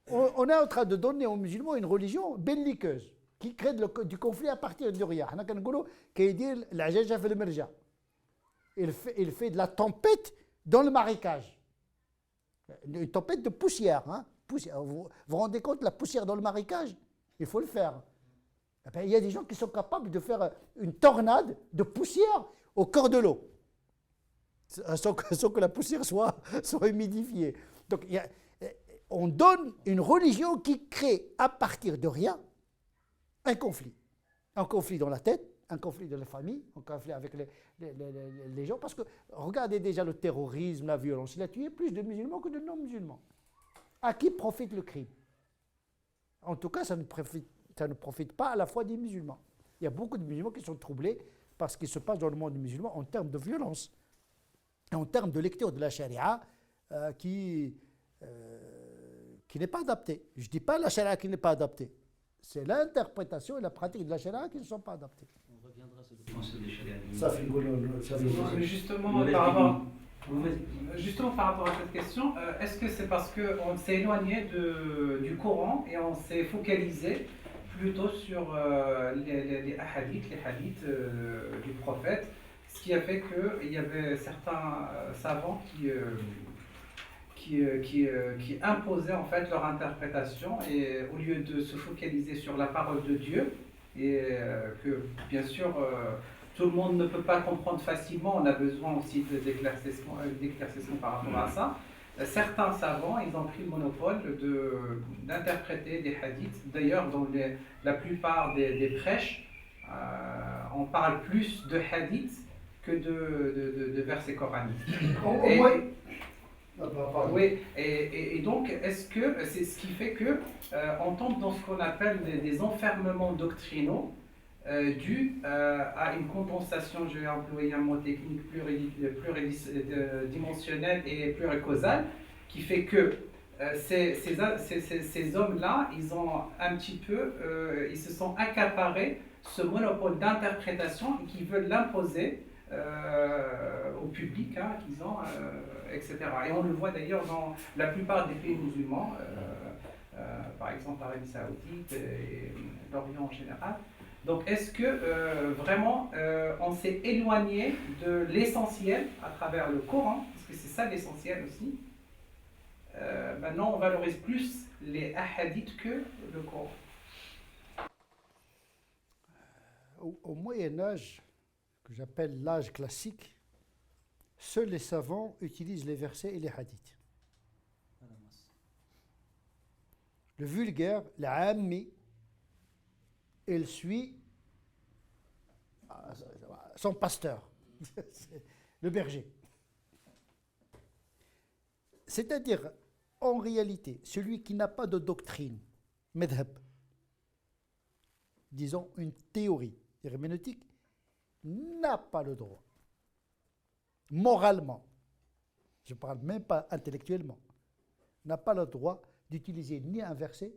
On est en train de donner aux musulmans une religion belliqueuse qui crée du conflit à partir de rien. Il fait de la tempête dans le marécage. Une tempête de poussière. Hein? Vous vous rendez compte, la poussière dans le marécage? Il faut le faire. Il y a des gens qui sont capables de faire une tornade de poussière au cœur de l'eau, sans que la poussière soit humidifiée. Donc, on donne une religion qui crée à partir de rien un conflit. Un conflit dans la tête, un conflit de la famille, un conflit avec les gens, parce que regardez déjà le terrorisme, la violence, il a tué plus de musulmans que de non-musulmans. À qui profite le crime? En tout cas, ça ne profite pas à la fois des musulmans. Il y a beaucoup de musulmans qui sont troublés par ce qui se passe dans le monde musulman en termes de violence, et en termes de lecture de la charia qui n'est pas adaptée. Je ne dis pas la charia qui n'est pas adaptée. C'est l'interprétation et la pratique de la charia qui ne sont pas adaptées. On reviendra sur le concept de charia. Justement, par rapport à cette question, est-ce que c'est parce qu'on s'est éloigné du Coran et on s'est focalisé plutôt sur les hadiths du prophète, ce qui a fait qu'il y avait certains savants qui imposaient en fait leur interprétation, et au lieu de se focaliser sur la parole de Dieu, et que bien sûr tout le monde ne peut pas comprendre facilement, on a besoin aussi d'éclaircissement par rapport à ça. Certains savants, ils ont pris le monopole d'interpréter des hadiths. D'ailleurs, dans la plupart des prêches, on parle plus de hadiths que de versets coraniques. Oui, et donc, est-ce que c'est ce qui fait qu'on tombe dans ce qu'on appelle des enfermements doctrinaux dus à une compensation, je vais employer un mot technique, pluridimensionnel et pluricausal, qui fait que ces hommes-là, ils ont un petit peu, ils se sont accaparés ce monopole d'interprétation et qui veulent l'imposer au public qu'ils ont, etc. Et on le voit d'ailleurs dans la plupart des pays musulmans, par exemple l'Arabie Saoudite et l'Orient en général. Donc est-ce que vraiment on s'est éloigné de l'essentiel à travers le Coran, parce que c'est ça l'essentiel aussi. Maintenant on valorise plus les hadiths que le Coran. Au Moyen-Âge, que j'appelle l'âge classique, seuls les savants utilisent les versets et les hadiths. Le vulgaire, l'ammi, il suit son pasteur, le berger. C'est-à-dire, en réalité, celui qui n'a pas de doctrine, madhab, disons une théorie herméneutique, n'a pas le droit, moralement, je ne parle même pas intellectuellement, n'a pas le droit d'utiliser ni un verset,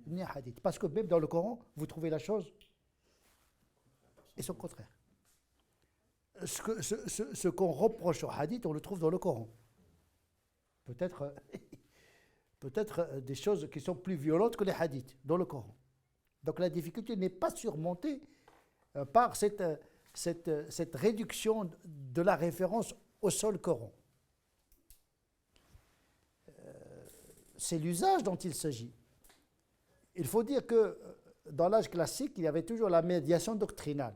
ni un hadith. Parce que même dans le Coran, vous trouvez la chose et son contraire. Ce qu'on reproche au hadith, on le trouve dans le Coran. Peut-être des choses qui sont plus violentes que les hadiths dans le Coran. Donc la difficulté n'est pas surmontée par cette réduction de la référence au seul Coran. C'est l'usage dont il s'agit. Il faut dire que dans l'âge classique, il y avait toujours la médiation doctrinale.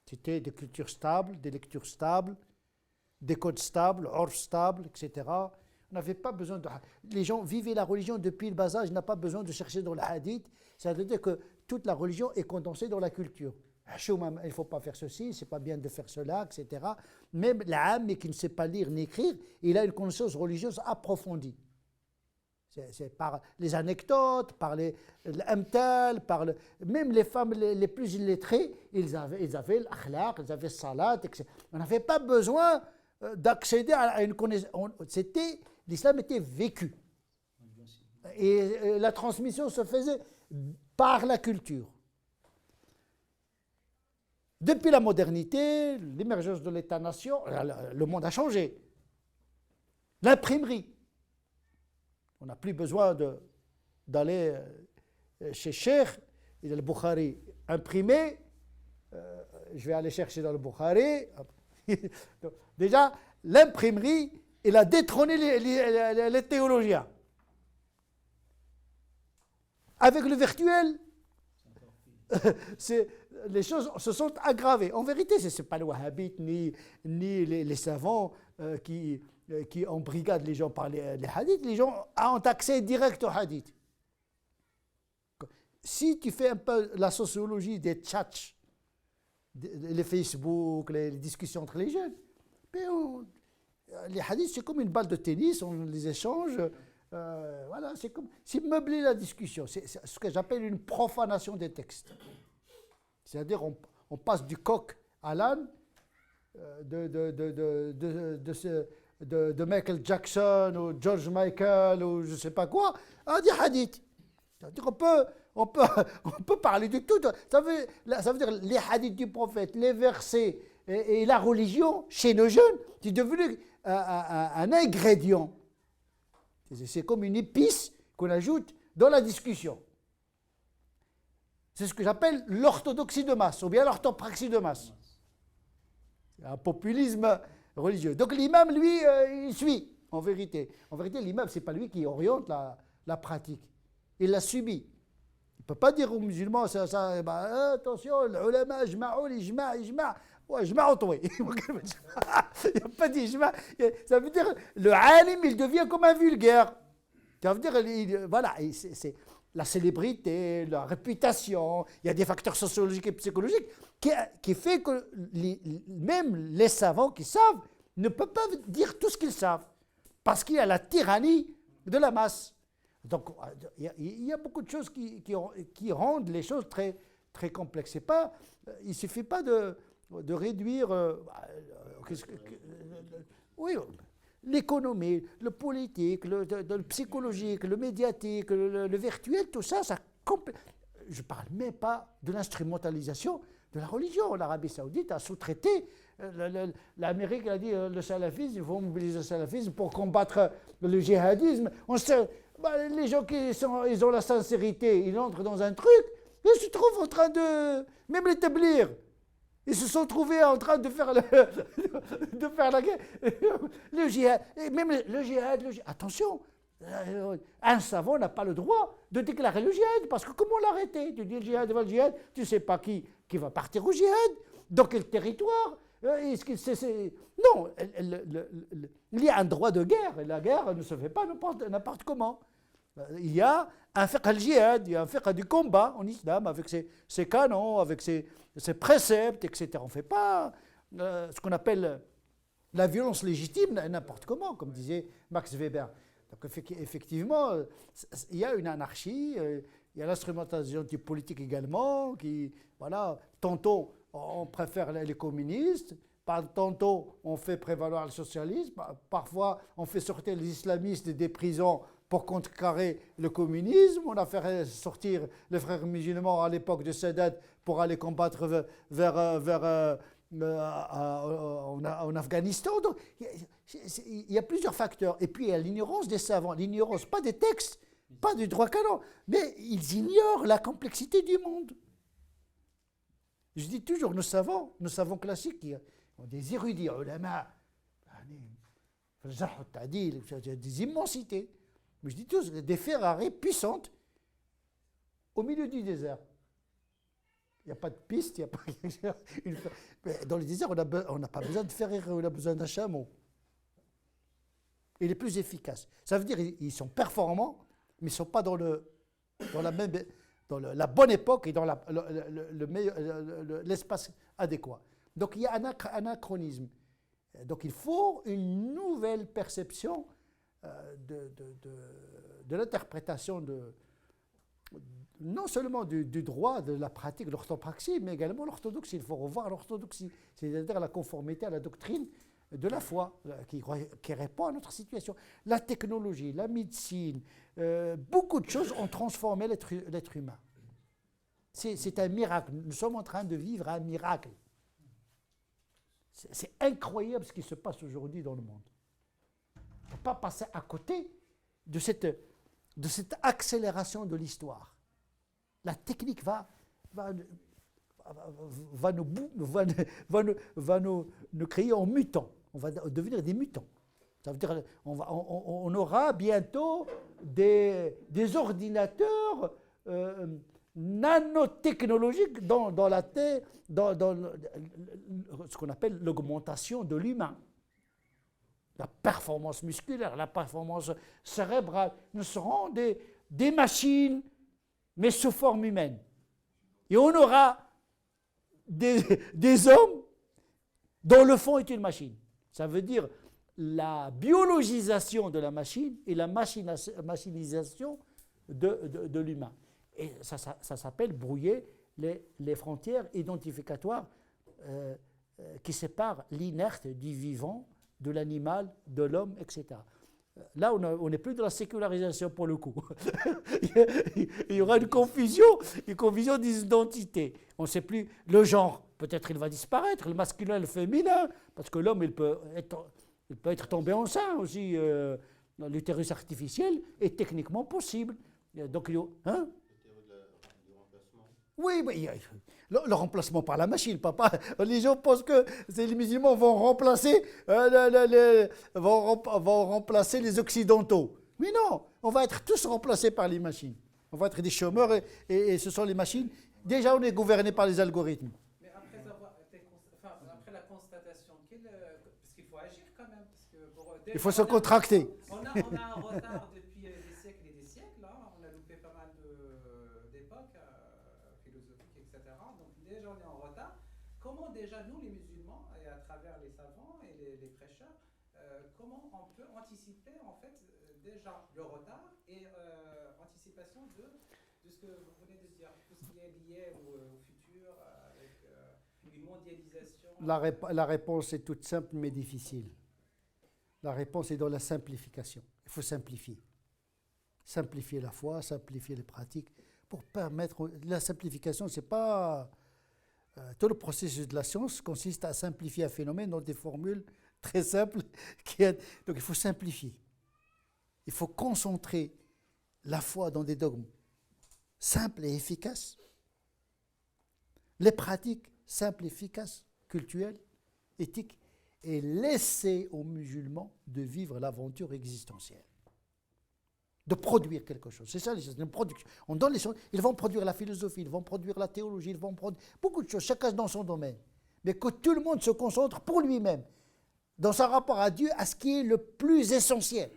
C'était des cultures stables, des lectures stables, des codes stables, orf stables, etc. On n'avait pas besoin de... Les gens vivaient la religion depuis le bas âge, n'ont pas besoin de chercher dans le hadith. C'est-à-dire que toute la religion est condensée dans la culture. Il ne faut pas faire ceci, c'est pas bien de faire cela, etc. Même l'âme qui ne sait pas lire ni écrire, il a une connaissance religieuse approfondie. C'est par les anecdotes, par l'amtal, même les femmes les plus illettrées, ils avaient l'akhlaq, ils avaient le salat, etc. On n'avait pas besoin d'accéder à une connaissance. L'islam était vécu. Et la transmission se faisait par la culture. Depuis la modernité, l'émergence de l'État-nation, le monde a changé. L'imprimerie. On n'a plus besoin d'aller chez Cheikh, il y a le Bukhari imprimé, je vais aller chercher dans le Bukhari. Déjà, l'imprimerie, il a détrôné les théologiens. Avec le virtuel, les choses se sont aggravées. En vérité, ce n'est pas le wahhabite ni les savants qui embrigadent les gens par les hadiths. Les gens ont accès direct aux hadiths. Si tu fais un peu la sociologie des tchatchs les Facebook, les discussions entre les jeunes. Mais les hadiths, c'est comme une balle de tennis, on les échange. Voilà, c'est meubler la discussion. C'est ce que j'appelle une profanation des textes. C'est-à-dire, on passe du coq à l'âne, de Michael Jackson ou George Michael ou je ne sais pas quoi, à des hadiths. C'est-à-dire on peut parler de tout. Ça veut dire les hadiths du prophète, les versets et la religion, chez nos jeunes, c'est devenu un ingrédient. C'est comme une épice qu'on ajoute dans la discussion. C'est ce que j'appelle l'orthodoxie de masse, ou bien l'orthopraxie de masse. Un populisme religieux. Donc l'imam, lui, il suit, en vérité. En vérité, l'imam, ce n'est pas lui qui oriente la pratique. Il la subit. Il ne peut pas dire aux musulmans, attention, l'ulama, ijma'. Ouais, ijma' oui. Il n'a pas dit ijma'. Ça veut dire, le alim, il devient comme un vulgaire. Ça veut dire, voilà, c'est la célébrité, la réputation, il y a des facteurs sociologiques et psychologiques qui fait que même les savants qui savent ne peuvent pas dire tout ce qu'ils savent parce qu'il y a la tyrannie de la masse. Donc il y a beaucoup de choses qui rendent les choses très, très complexes. Il ne suffit pas de réduire oui, l'économie, le politique, le psychologique, le médiatique, le virtuel, tout ça, je ne parle même pas de l'instrumentalisation de la religion. L'Arabie Saoudite a sous-traité, l'Amérique a dit le salafisme, il faut mobiliser le salafisme pour combattre le djihadisme. Les gens ils ont la sincérité, ils entrent dans un truc, ils se trouvent en train de même l'établir. Ils se sont trouvés en train de faire la guerre. Le djihad, même le djihad. Attention, un savant n'a pas le droit de déclarer le djihad, parce que comment l'arrêter? Tu dis le djihad, tu ne sais pas qui va partir au djihad, dans quel territoire. Non, il y a un droit de guerre, et la guerre ne se fait pas n'importe comment. Il y a un fiqh al-jihad, il y a un fiqh du combat en islam, avec ses canons, avec ses préceptes, etc. On ne fait pas ce qu'on appelle la violence légitime n'importe comment, comme disait Max Weber. Donc effectivement, il y a une anarchie, il y a l'instrumentalisation du politique également, tantôt on préfère les communistes, tantôt on fait prévaloir le socialisme, parfois on fait sortir les islamistes des prisons pour contrecarrer le communisme. On a fait sortir les frères musulmans à l'époque de Sadat pour aller combattre en Afghanistan. Donc, il y a plusieurs facteurs. Et puis il y a l'ignorance des savants, l'ignorance pas des textes, pas du droit canon, mais ils ignorent la complexité du monde. Je dis toujours, nos savants classiques, qui ont des érudits, ulama, des immensités. Mais je dis tous, des Ferrari puissantes au milieu du désert. Il n'y a pas de piste, il n'y a pas... Dans le désert, on n'a pas besoin de Ferrari, on a besoin d'un chameau. Il est plus efficace. Ça veut dire qu'ils sont performants, mais ils ne sont pas dans la bonne époque et dans l'espace adéquat. Donc il y a un anachronisme. Donc il faut une nouvelle perception de l'interprétation non seulement du droit, de la pratique, de l'orthopraxie, mais également l'orthodoxie. Il faut revoir l'orthodoxie, c'est-à-dire la conformité à la doctrine de la foi qui répond à notre situation. La technologie, la médecine, beaucoup de choses ont transformé l'être humain. C'est un miracle. Nous sommes en train de vivre un miracle. C'est incroyable ce qui se passe aujourd'hui dans le monde. On ne peut pas passer à côté de cette accélération de l'histoire. La technique va nous créer en mutants. On va devenir des mutants. Ça veut dire on aura bientôt des ordinateurs nanotechnologiques dans ce qu'on appelle l'augmentation de l'humain. La performance musculaire, la performance cérébrale, nous serons des machines, mais sous forme humaine. Et on aura des hommes dont le fond est une machine. Ça veut dire la biologisation de la machine et la machinisation de l'humain. Et ça s'appelle brouiller les frontières identificatoires qui séparent l'inerte du vivant, de l'animal, de l'homme, etc. Là, on n'est plus dans la sécularisation pour le coup. Il y aura une confusion des identités. On ne sait plus le genre. Peut-être il va disparaître, le masculin, le féminin, parce que l'homme, il peut être tombé enceint aussi. L'utérus artificiel est techniquement possible. Donc, hein? Du remplacement. Oui, mais le remplacement par la machine, papa. Les gens pensent que les musulmans vont remplacer, vont remplacer les occidentaux. Mais non, on va être tous remplacés par les machines. On va être des chômeurs et ce sont les machines. Déjà, on est gouverné par les algorithmes. Mais après après la constatation, parce qu'il faut agir quand même. Parce que Il faut se contracter. On a un retard depuis des siècles et des siècles. Là. On a loupé pas mal d'époques philosophiques, etc. Donc déjà, on est en retard. Comment déjà, nous, les musulmans, et à travers les savants et les prêcheurs, comment on peut anticiper en fait déjà le retard et anticipation de ce que vous venez de dire, tout ce qui est lié au futur, avec une mondialisation. La réponse est toute simple mais difficile. La réponse est dans la simplification. Il faut simplifier. Simplifier la foi, simplifier les pratiques. Pour permettre. La simplification, ce n'est pas. Tout le processus de la science consiste à simplifier un phénomène dans des formules très simples. Donc il faut simplifier. Il faut concentrer la foi dans des dogmes simples et efficaces. Les pratiques simples et efficaces, cultuelles, éthiques, et laisser aux musulmans de vivre l'aventure existentielle. De produire quelque chose. C'est ça, une production. On donne les choses. Ils vont produire la philosophie, ils vont produire la théologie, ils vont produire beaucoup de choses, chacun dans son domaine. Mais que tout le monde se concentre pour lui-même, dans son rapport à Dieu, à ce qui est le plus essentiel.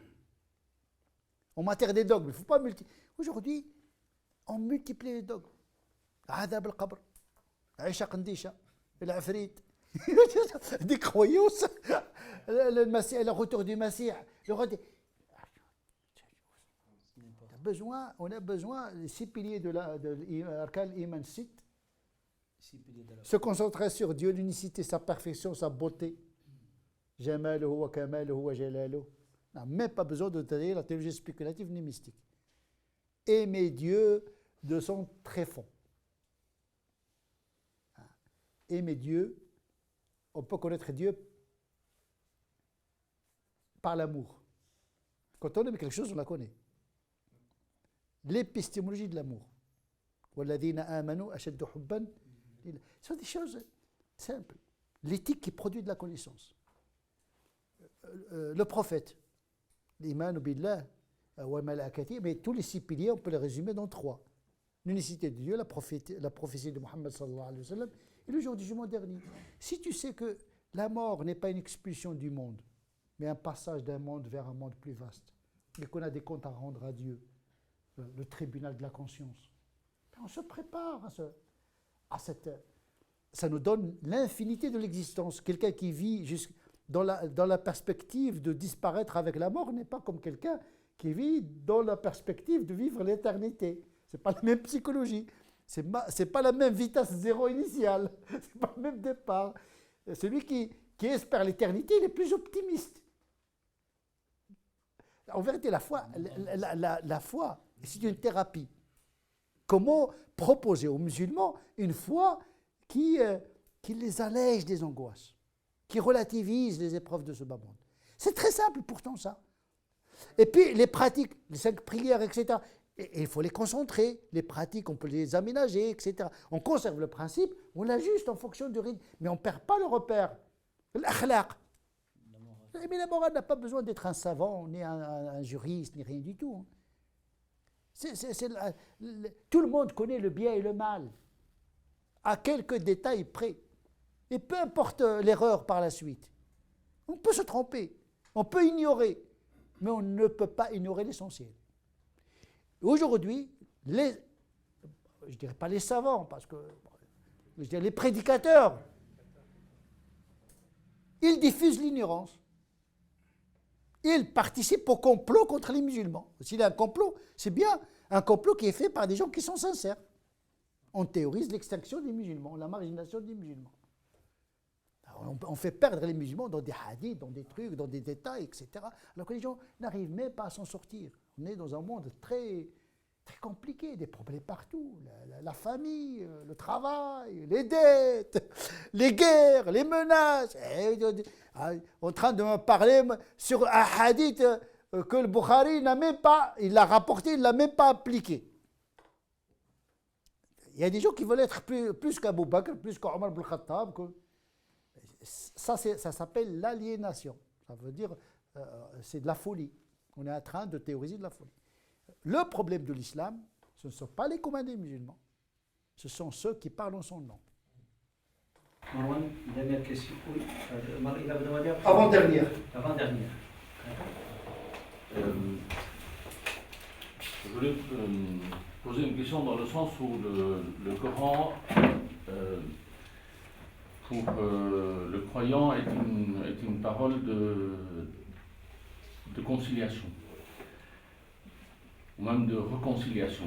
En matière des dogmes, il ne faut pas multiplier. Aujourd'hui, on multiplie les dogmes. Adab al-Qabr, Aïcha Qandisha, l'Afrit, des croyances, le retour du Messie, on a besoin des 6 piliers de l'Arkan Iman Sit, se concentrer sur Dieu, l'unicité, sa perfection, sa beauté. Jamaluhu wa kamaluhu wa jalaluhu. On n'a même pas besoin de traiter la théologie spéculative ni mystique. Aimer Dieu de son tréfonds. Aimer Dieu, on peut connaître Dieu par l'amour. Quand on aime quelque chose, on la connaît. L'épistémologie de l'amour. Ce sont des choses simples. L'éthique qui produit de la connaissance. Le prophète, l'iman billah, mais tous les 6 piliers, on peut les résumer dans 3. L'unicité de Dieu, la prophétie de Mohammed sallallahu alayhi wa sallam, et le jour du jugement dernier. Si tu sais que la mort n'est pas une expulsion du monde, mais un passage d'un monde vers un monde plus vaste, et qu'on a des comptes à rendre à Dieu, le tribunal de la conscience, on se prépare à cette... Ça nous donne l'infinité de l'existence. Quelqu'un qui vit dans la perspective de disparaître avec la mort n'est pas comme quelqu'un qui vit dans la perspective de vivre l'éternité. Ce n'est pas la même psychologie. Ce n'est pas la même vitesse zéro initiale. Ce n'est pas le même départ. Celui qui espère l'éternité, il est plus optimiste. En vérité, la foi, c'est une thérapie. Comment proposer aux musulmans une foi qui les allège des angoisses, qui relativise les épreuves de ce bas monde. C'est très simple pourtant ça. Et puis les pratiques, les 5 prières, etc. Et il faut les concentrer. Les pratiques, on peut les aménager, etc. On conserve le principe, on l'ajuste en fonction du rythme, mais on ne perd pas le repère. L'akhlaq. Mais la morale n'a pas besoin d'être un savant, ni un juriste, ni rien du tout. Tout le monde connaît le bien et le mal, à quelques détails près. Et peu importe l'erreur par la suite. On peut se tromper, on peut ignorer, mais on ne peut pas ignorer l'essentiel. Aujourd'hui, je ne dirais pas les savants, parce que je veux dire, les prédicateurs, ils diffusent l'ignorance. Ils participent au complot contre les musulmans. S'il y a un complot, c'est bien un complot qui est fait par des gens qui sont sincères. On théorise l'extinction des musulmans, la marginalisation des musulmans. On fait perdre les musulmans dans des hadiths, dans des trucs, dans des détails, etc. Alors que les gens n'arrivent même pas à s'en sortir. On est dans un monde très, très compliqué, des problèmes partout. La famille, le travail, les dettes, les guerres, les menaces. En train de me parler sur un hadith que le Bukhari n'a même pas, il l'a rapporté, il ne l'a même pas appliqué. Il y a des gens qui veulent être plus qu'Abou Bakr, plus qu'Omar ibn Khattab. Ça s'appelle l'aliénation. Ça veut dire, c'est de la folie. On est en train de théoriser de la folie. Le problème de l'islam, ce ne sont pas les communs des musulmans. Ce sont ceux qui parlent en son nom. Marwan, dernière question. Oui, il a demandé après. Avant-dernière. Avant-dernière. Je voulais poser une question dans le sens où le Coran, pour le croyant, est une parole de conciliation, ou même de réconciliation.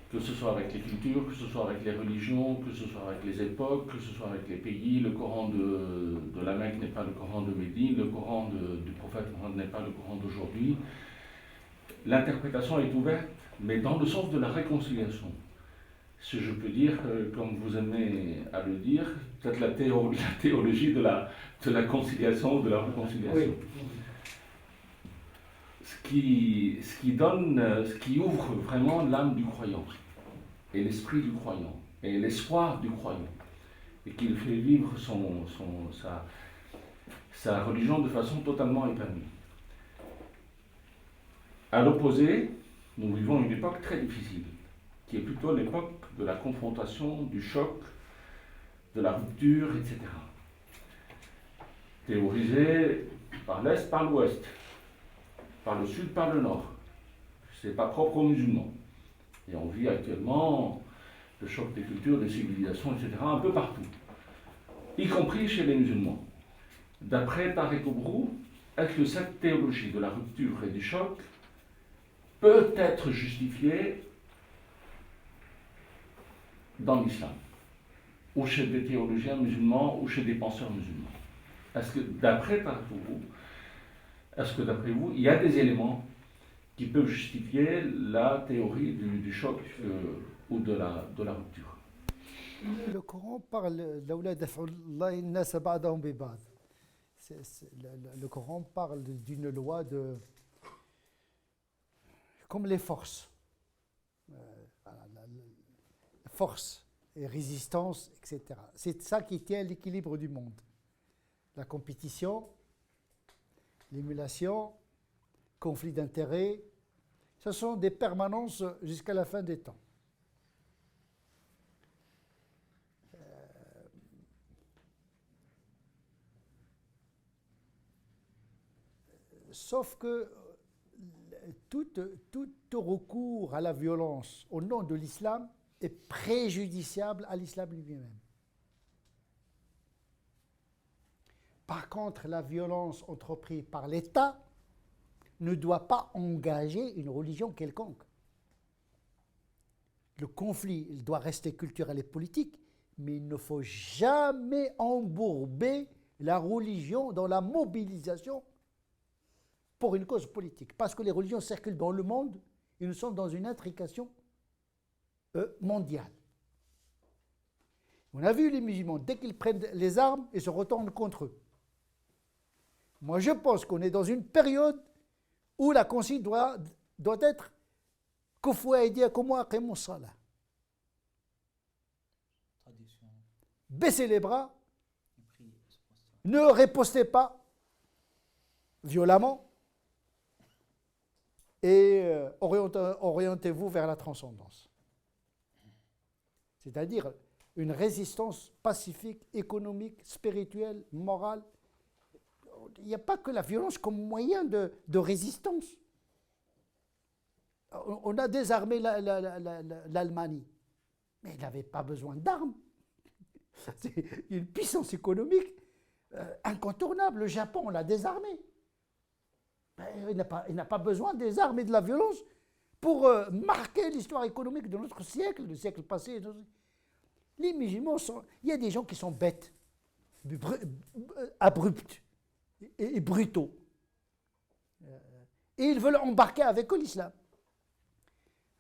Que ce soit avec les cultures, que ce soit avec les religions, que ce soit avec les époques, que ce soit avec les pays. Le Coran de la Mecque n'est pas le Coran de Médine, le Coran du prophète Mohammed n'est pas le Coran d'aujourd'hui. L'interprétation est ouverte, mais dans le sens de la réconciliation. Si je peux dire, comme vous aimez à le dire, peut-être la théologie de la conciliation ou de la réconciliation. Oui. Ce qui ouvre vraiment l'âme du croyant, et l'esprit du croyant, et l'espoir du croyant, et qui le fait vivre sa religion de façon totalement épanouie. À l'opposé, nous vivons une époque très difficile, qui est plutôt l'époque de la confrontation, du choc, de la rupture, etc. Théorisée par l'Est, par l'Ouest, par le Sud, par le Nord. Ce n'est pas propre aux musulmans. Et on vit actuellement le choc des cultures, des civilisations, etc., un peu partout, y compris chez les musulmans. D'après Tariq Oubrou, est-ce que cette théologie de la rupture et du choc peut être justifiée dans l'islam, ou chez des théologiens musulmans, ou chez des penseurs musulmans? Est-ce que, d'après Tariq Oubrou, est-ce que d'après vous, il y a des éléments qui peuvent justifier la théorie du choc ou de la rupture? Le Coran parle le Coran parle d'une loi comme les forces. Force et résistance, etc. C'est ça qui tient l'équilibre du monde. La compétition, l'émulation, conflit d'intérêts, ce sont des permanences jusqu'à la fin des temps. Sauf que tout recours à la violence au nom de l'islam est préjudiciable à l'islam lui-même. Par contre, la violence entreprise par l'État ne doit pas engager une religion quelconque. Le conflit, il doit rester culturel et politique, mais il ne faut jamais embourber la religion dans la mobilisation pour une cause politique. Parce que les religions circulent dans le monde et nous sommes dans une intrication mondiale. On a vu les musulmans, dès qu'ils prennent les armes, ils se retournent contre eux. Moi, je pense qu'on est dans une période où la consigne doit être baissez les bras, ne ripostez pas violemment et orientez-vous vers la transcendance. C'est-à-dire une résistance pacifique, économique, spirituelle, morale. Il n'y a pas que la violence comme moyen de résistance. On a désarmé l'Allemagne, mais il n'avait pas besoin d'armes C'est une puissance économique incontournable. Le Japon, on l'a désarmé. Ben, il n'a pas besoin des armes et de la violence pour marquer l'histoire économique de notre siècle, du siècle passé. Les musulmans il y a des gens qui sont bêtes, abrupts et brutaux. Et ils veulent embarquer avec eux l'islam.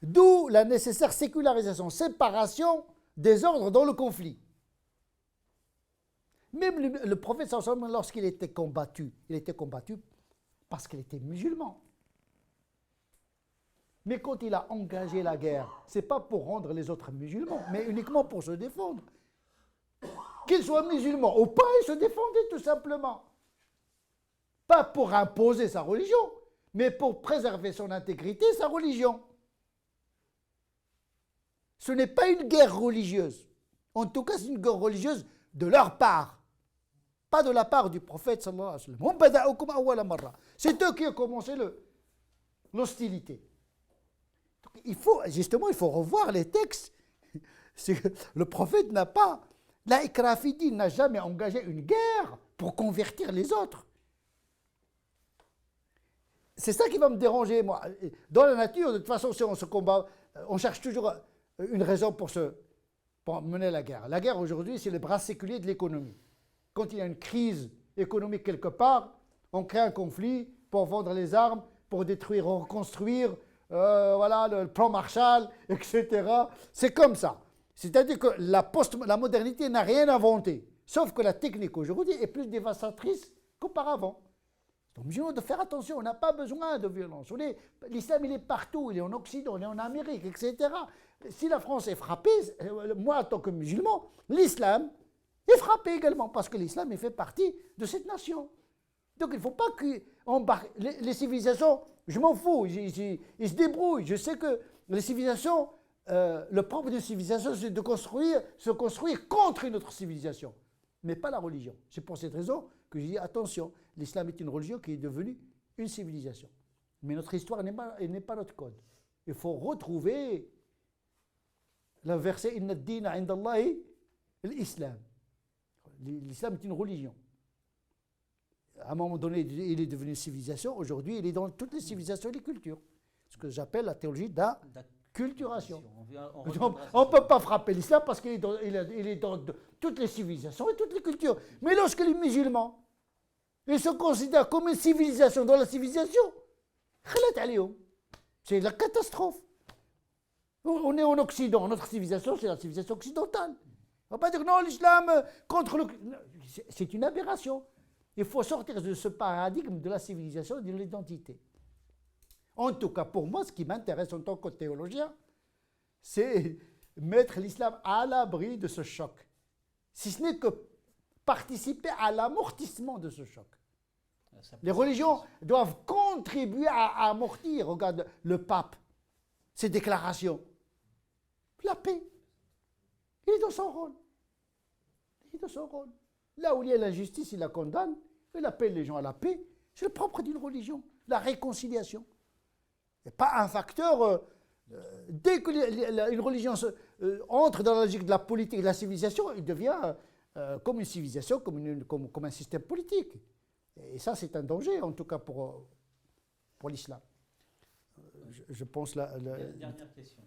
D'où la nécessaire sécularisation, séparation des ordres dans le conflit. Même le prophète, lorsqu'il était combattu, il était combattu parce qu'il était musulman. Mais quand il a engagé la guerre, ce n'est pas pour rendre les autres musulmans, mais uniquement pour se défendre. Qu'ils soient musulmans ou pas, il se défendait tout simplement. Pas pour imposer sa religion, mais pour préserver son intégrité, sa religion. Ce n'est pas une guerre religieuse. En tout cas, c'est une guerre religieuse de leur part. Pas de la part du prophète sallallahu alayhi wa sallam. C'est eux qui ont commencé l'hostilité. Il faut revoir les textes. Le prophète n'a pas, la ikra fi din n'a jamais engagé une guerre pour convertir les autres. C'est ça qui va me déranger, moi. Dans la nature, de toute façon, si on se combat, on cherche toujours une raison pour mener la guerre. La guerre, aujourd'hui, c'est le bras séculier de l'économie. Quand il y a une crise économique quelque part, on crée un conflit pour vendre les armes, pour détruire, reconstruire, voilà, le plan Marshall, etc. C'est comme ça. C'est-à-dire que la modernité n'a rien inventé. Sauf que la technique aujourd'hui est plus dévastatrice qu'auparavant. Donc, nous devons faire attention, on n'a pas besoin de violence. L'islam, il est partout, il est en Occident, il est en Amérique, etc. Si la France est frappée, moi, en tant que musulman, l'islam est frappé également, parce que l'islam fait partie de cette nation. Donc, il ne faut pas que les civilisations, je m'en fous, ils se débrouillent. Je sais que les civilisations, le propre d'une civilisation, c'est de se construire contre une autre civilisation, mais pas la religion. C'est pour cette raison que je dis attention, l'islam est une religion qui est devenue une civilisation. Mais notre histoire n'est pas notre code. Il faut retrouver le verset Inna ad-dina 'inda Allahi l'islam. L'islam est une religion. À un moment donné, il est devenu une civilisation. Aujourd'hui, il est dans toutes les civilisations et les cultures. Ce que j'appelle la théologie d'acculturation. On ne peut pas frapper l'islam parce qu'il est dans toutes les civilisations et toutes les cultures. Mais lorsque les musulmans, ils se considèrent comme une civilisation dans la civilisation, c'est la catastrophe. On est en Occident, notre civilisation, c'est la civilisation occidentale. On ne va pas dire non, l'islam contre le... C'est une aberration. Il faut sortir de ce paradigme de la civilisation et de l'identité. En tout cas, pour moi, ce qui m'intéresse en tant que théologien, c'est mettre l'islam à l'abri de ce choc. Si ce n'est que participer à l'amortissement de ce choc. Les religions doivent contribuer à amortir. Regarde le pape, ses déclarations. La paix. Il est dans son rôle. Il est dans son rôle. Là où il y a l'injustice, il la condamne. Il appelle les gens à la paix. C'est le propre d'une religion. La réconciliation. Et pas un facteur... dès qu'une religion entre dans la logique de la politique et de la civilisation, il devient comme une civilisation, comme un système politique. Et ça, c'est un danger, en tout cas pour l'islam. Je pense là... Dernière question.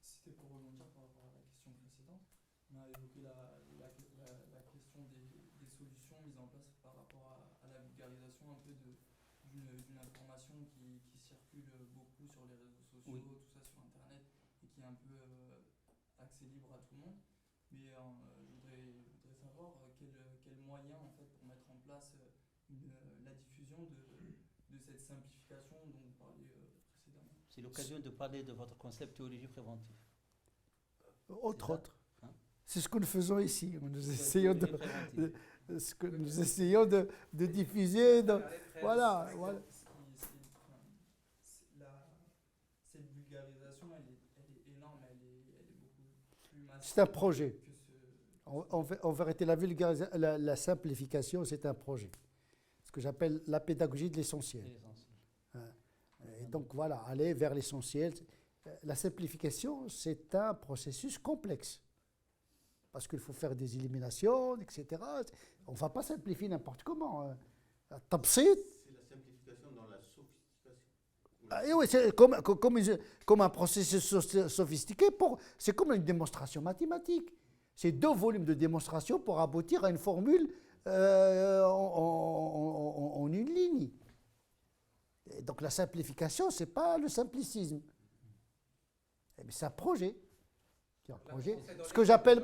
C'était pour rebondir par rapport à la question précédente. On a évoqué la question des solutions mises en place par rapport à la vulgarisation un peu d'une information qui circule beaucoup sur les réseaux sociaux, oui. Tout ça sur Internet, et qui est un peu accès libre à tout le monde. Mais je voudrais savoir quel moyen en fait pour mettre en place la diffusion de cette simplification dont vous parliez précédemment. C'est l'occasion de parler de votre concept théologie préventive. Autre. Hein? C'est ce que nous faisons ici. Nous essayons de diffuser. Voilà. Cette vulgarisation, elle est énorme, elle est beaucoup plus massive. C'est un projet. En vérité, la simplification, c'est un projet. Ce que j'appelle la pédagogie de l'essentiel. Et donc voilà, aller vers l'essentiel. La simplification, c'est un processus complexe. parce qu'il faut faire des éliminations, etc. On ne va pas simplifier n'importe comment. Tabsit. C'est la simplification dans la sophistication. Et oui, c'est comme un processus sophistiqué, c'est comme une démonstration mathématique. C'est 2 volumes de démonstration pour aboutir à une formule en une ligne. Et donc la simplification, ce n'est pas le simplicisme. C'est un projet. Ce que j'appelle,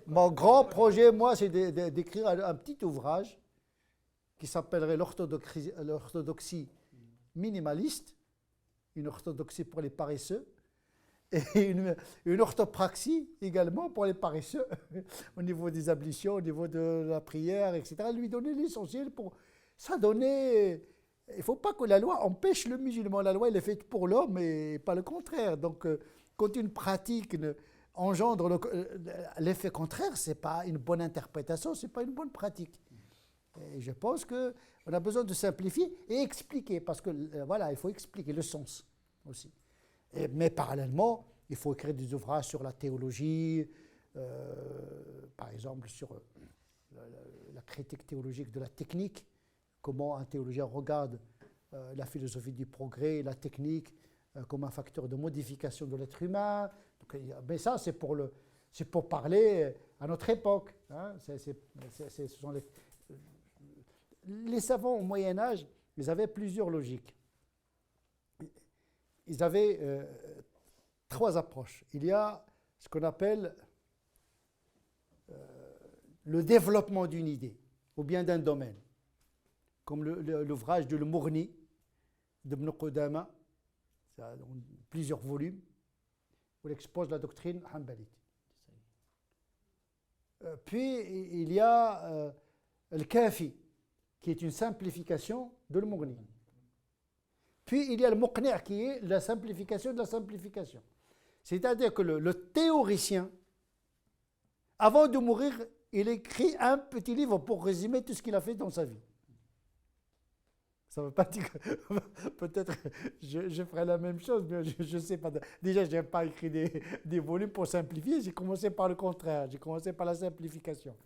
mon grand projet, moi, c'est d'écrire un petit ouvrage qui s'appellerait l'orthodoxie minimaliste, une orthodoxie pour les paresseux, et une orthopraxie également pour les paresseux, au niveau des ablutions, au niveau de la prière, etc. Lui donner l'essentiel pour ça donner. Il ne faut pas que la loi empêche le musulman. La loi, elle est faite pour l'homme et pas le contraire. Donc, quand une pratique engendre l'effet contraire, ce n'est pas une bonne interprétation, ce n'est pas une bonne pratique. Et je pense qu'on a besoin de simplifier et expliquer, parce que voilà, il faut expliquer le sens aussi. Mais parallèlement, il faut écrire des ouvrages sur la théologie, par exemple sur la critique théologique de la technique, comment un théologien regarde la philosophie du progrès, la technique, comme un facteur de modification de l'être humain. Donc, mais ça, c'est pour parler à notre époque. Hein. Ce sont les savants au Moyen-Âge, ils avaient plusieurs logiques. Ils avaient 3 approches. Il y a ce qu'on appelle le développement d'une idée, ou bien d'un domaine, comme l'ouvrage de Al-Mughni d'Ibn Qudama, plusieurs volumes, où il expose la doctrine hanbalite. Puis il y a Al-Kafi, qui est une simplification de Al-Mughni. Puis il y a le Muqni' qui est la simplification de la simplification. C'est-à-dire que le théoricien, avant de mourir, il écrit un petit livre pour résumer tout ce qu'il a fait dans sa vie. Ça ne veut pas dire que peut-être je ferai la même chose, mais je ne sais pas. Déjà, je n'ai pas écrit des volumes pour simplifier, j'ai commencé par le contraire, j'ai commencé par la simplification.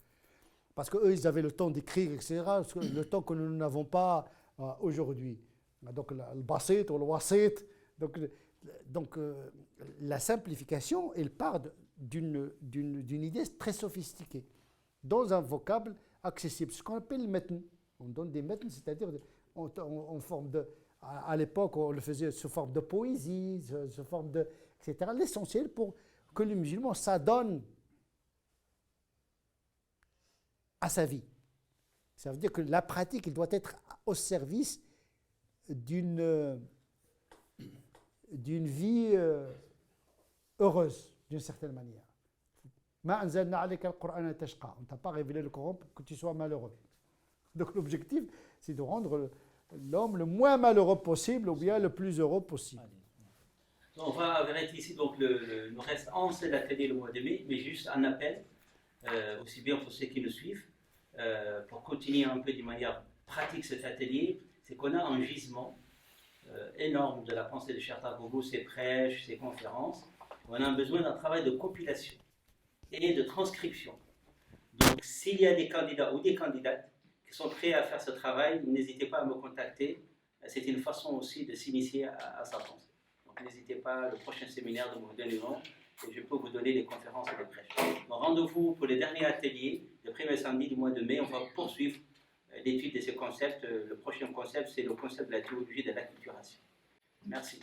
Parce qu'eux, ils avaient le temps d'écrire, etc., le temps que nous n'avons pas aujourd'hui. Donc, le basit ou le wasit. Donc la simplification, elle part d'une idée très sophistiquée, dans un vocable accessible. Ce qu'on appelle le metn. On donne des metn, c'est-à-dire en forme de. À l'époque, on le faisait sous forme de poésie, sous forme de. etc. L'essentiel pour que le musulman s'adonne à sa vie. Ça veut dire que la pratique, il doit être au service d'une vie heureuse, d'une certaine manière. Ma anzalna alayka al-Qur'ana tashqa. On ne t'a pas révélé le Coran pour que tu sois malheureux. Donc l'objectif, c'est de rendre l'homme le moins malheureux possible ou bien le plus heureux possible. On va arrêter ici, donc il nous reste 11 ateliers le mois de mai, mais juste un appel, aussi bien pour ceux qui nous suivent, pour continuer un peu de manière pratique cet atelier, c'est qu'on a un gisement énorme de la pensée de Cheikh Boubou, ses prêches, ses conférences. On a besoin d'un travail de compilation et de transcription. Donc s'il y a des candidats ou des candidates qui sont prêts à faire ce travail, n'hésitez pas à me contacter. C'est une façon aussi de s'initier à sa pensée. Donc n'hésitez pas, le prochain séminaire, de me donner le nom et je peux vous donner les conférences et les prêches. Donc rendez-vous pour les derniers ateliers, le premier samedi du mois de mai. On va poursuivre l'étude de ces concepts. Le prochain concept, c'est le concept de la théologie de l'acculturation. Merci.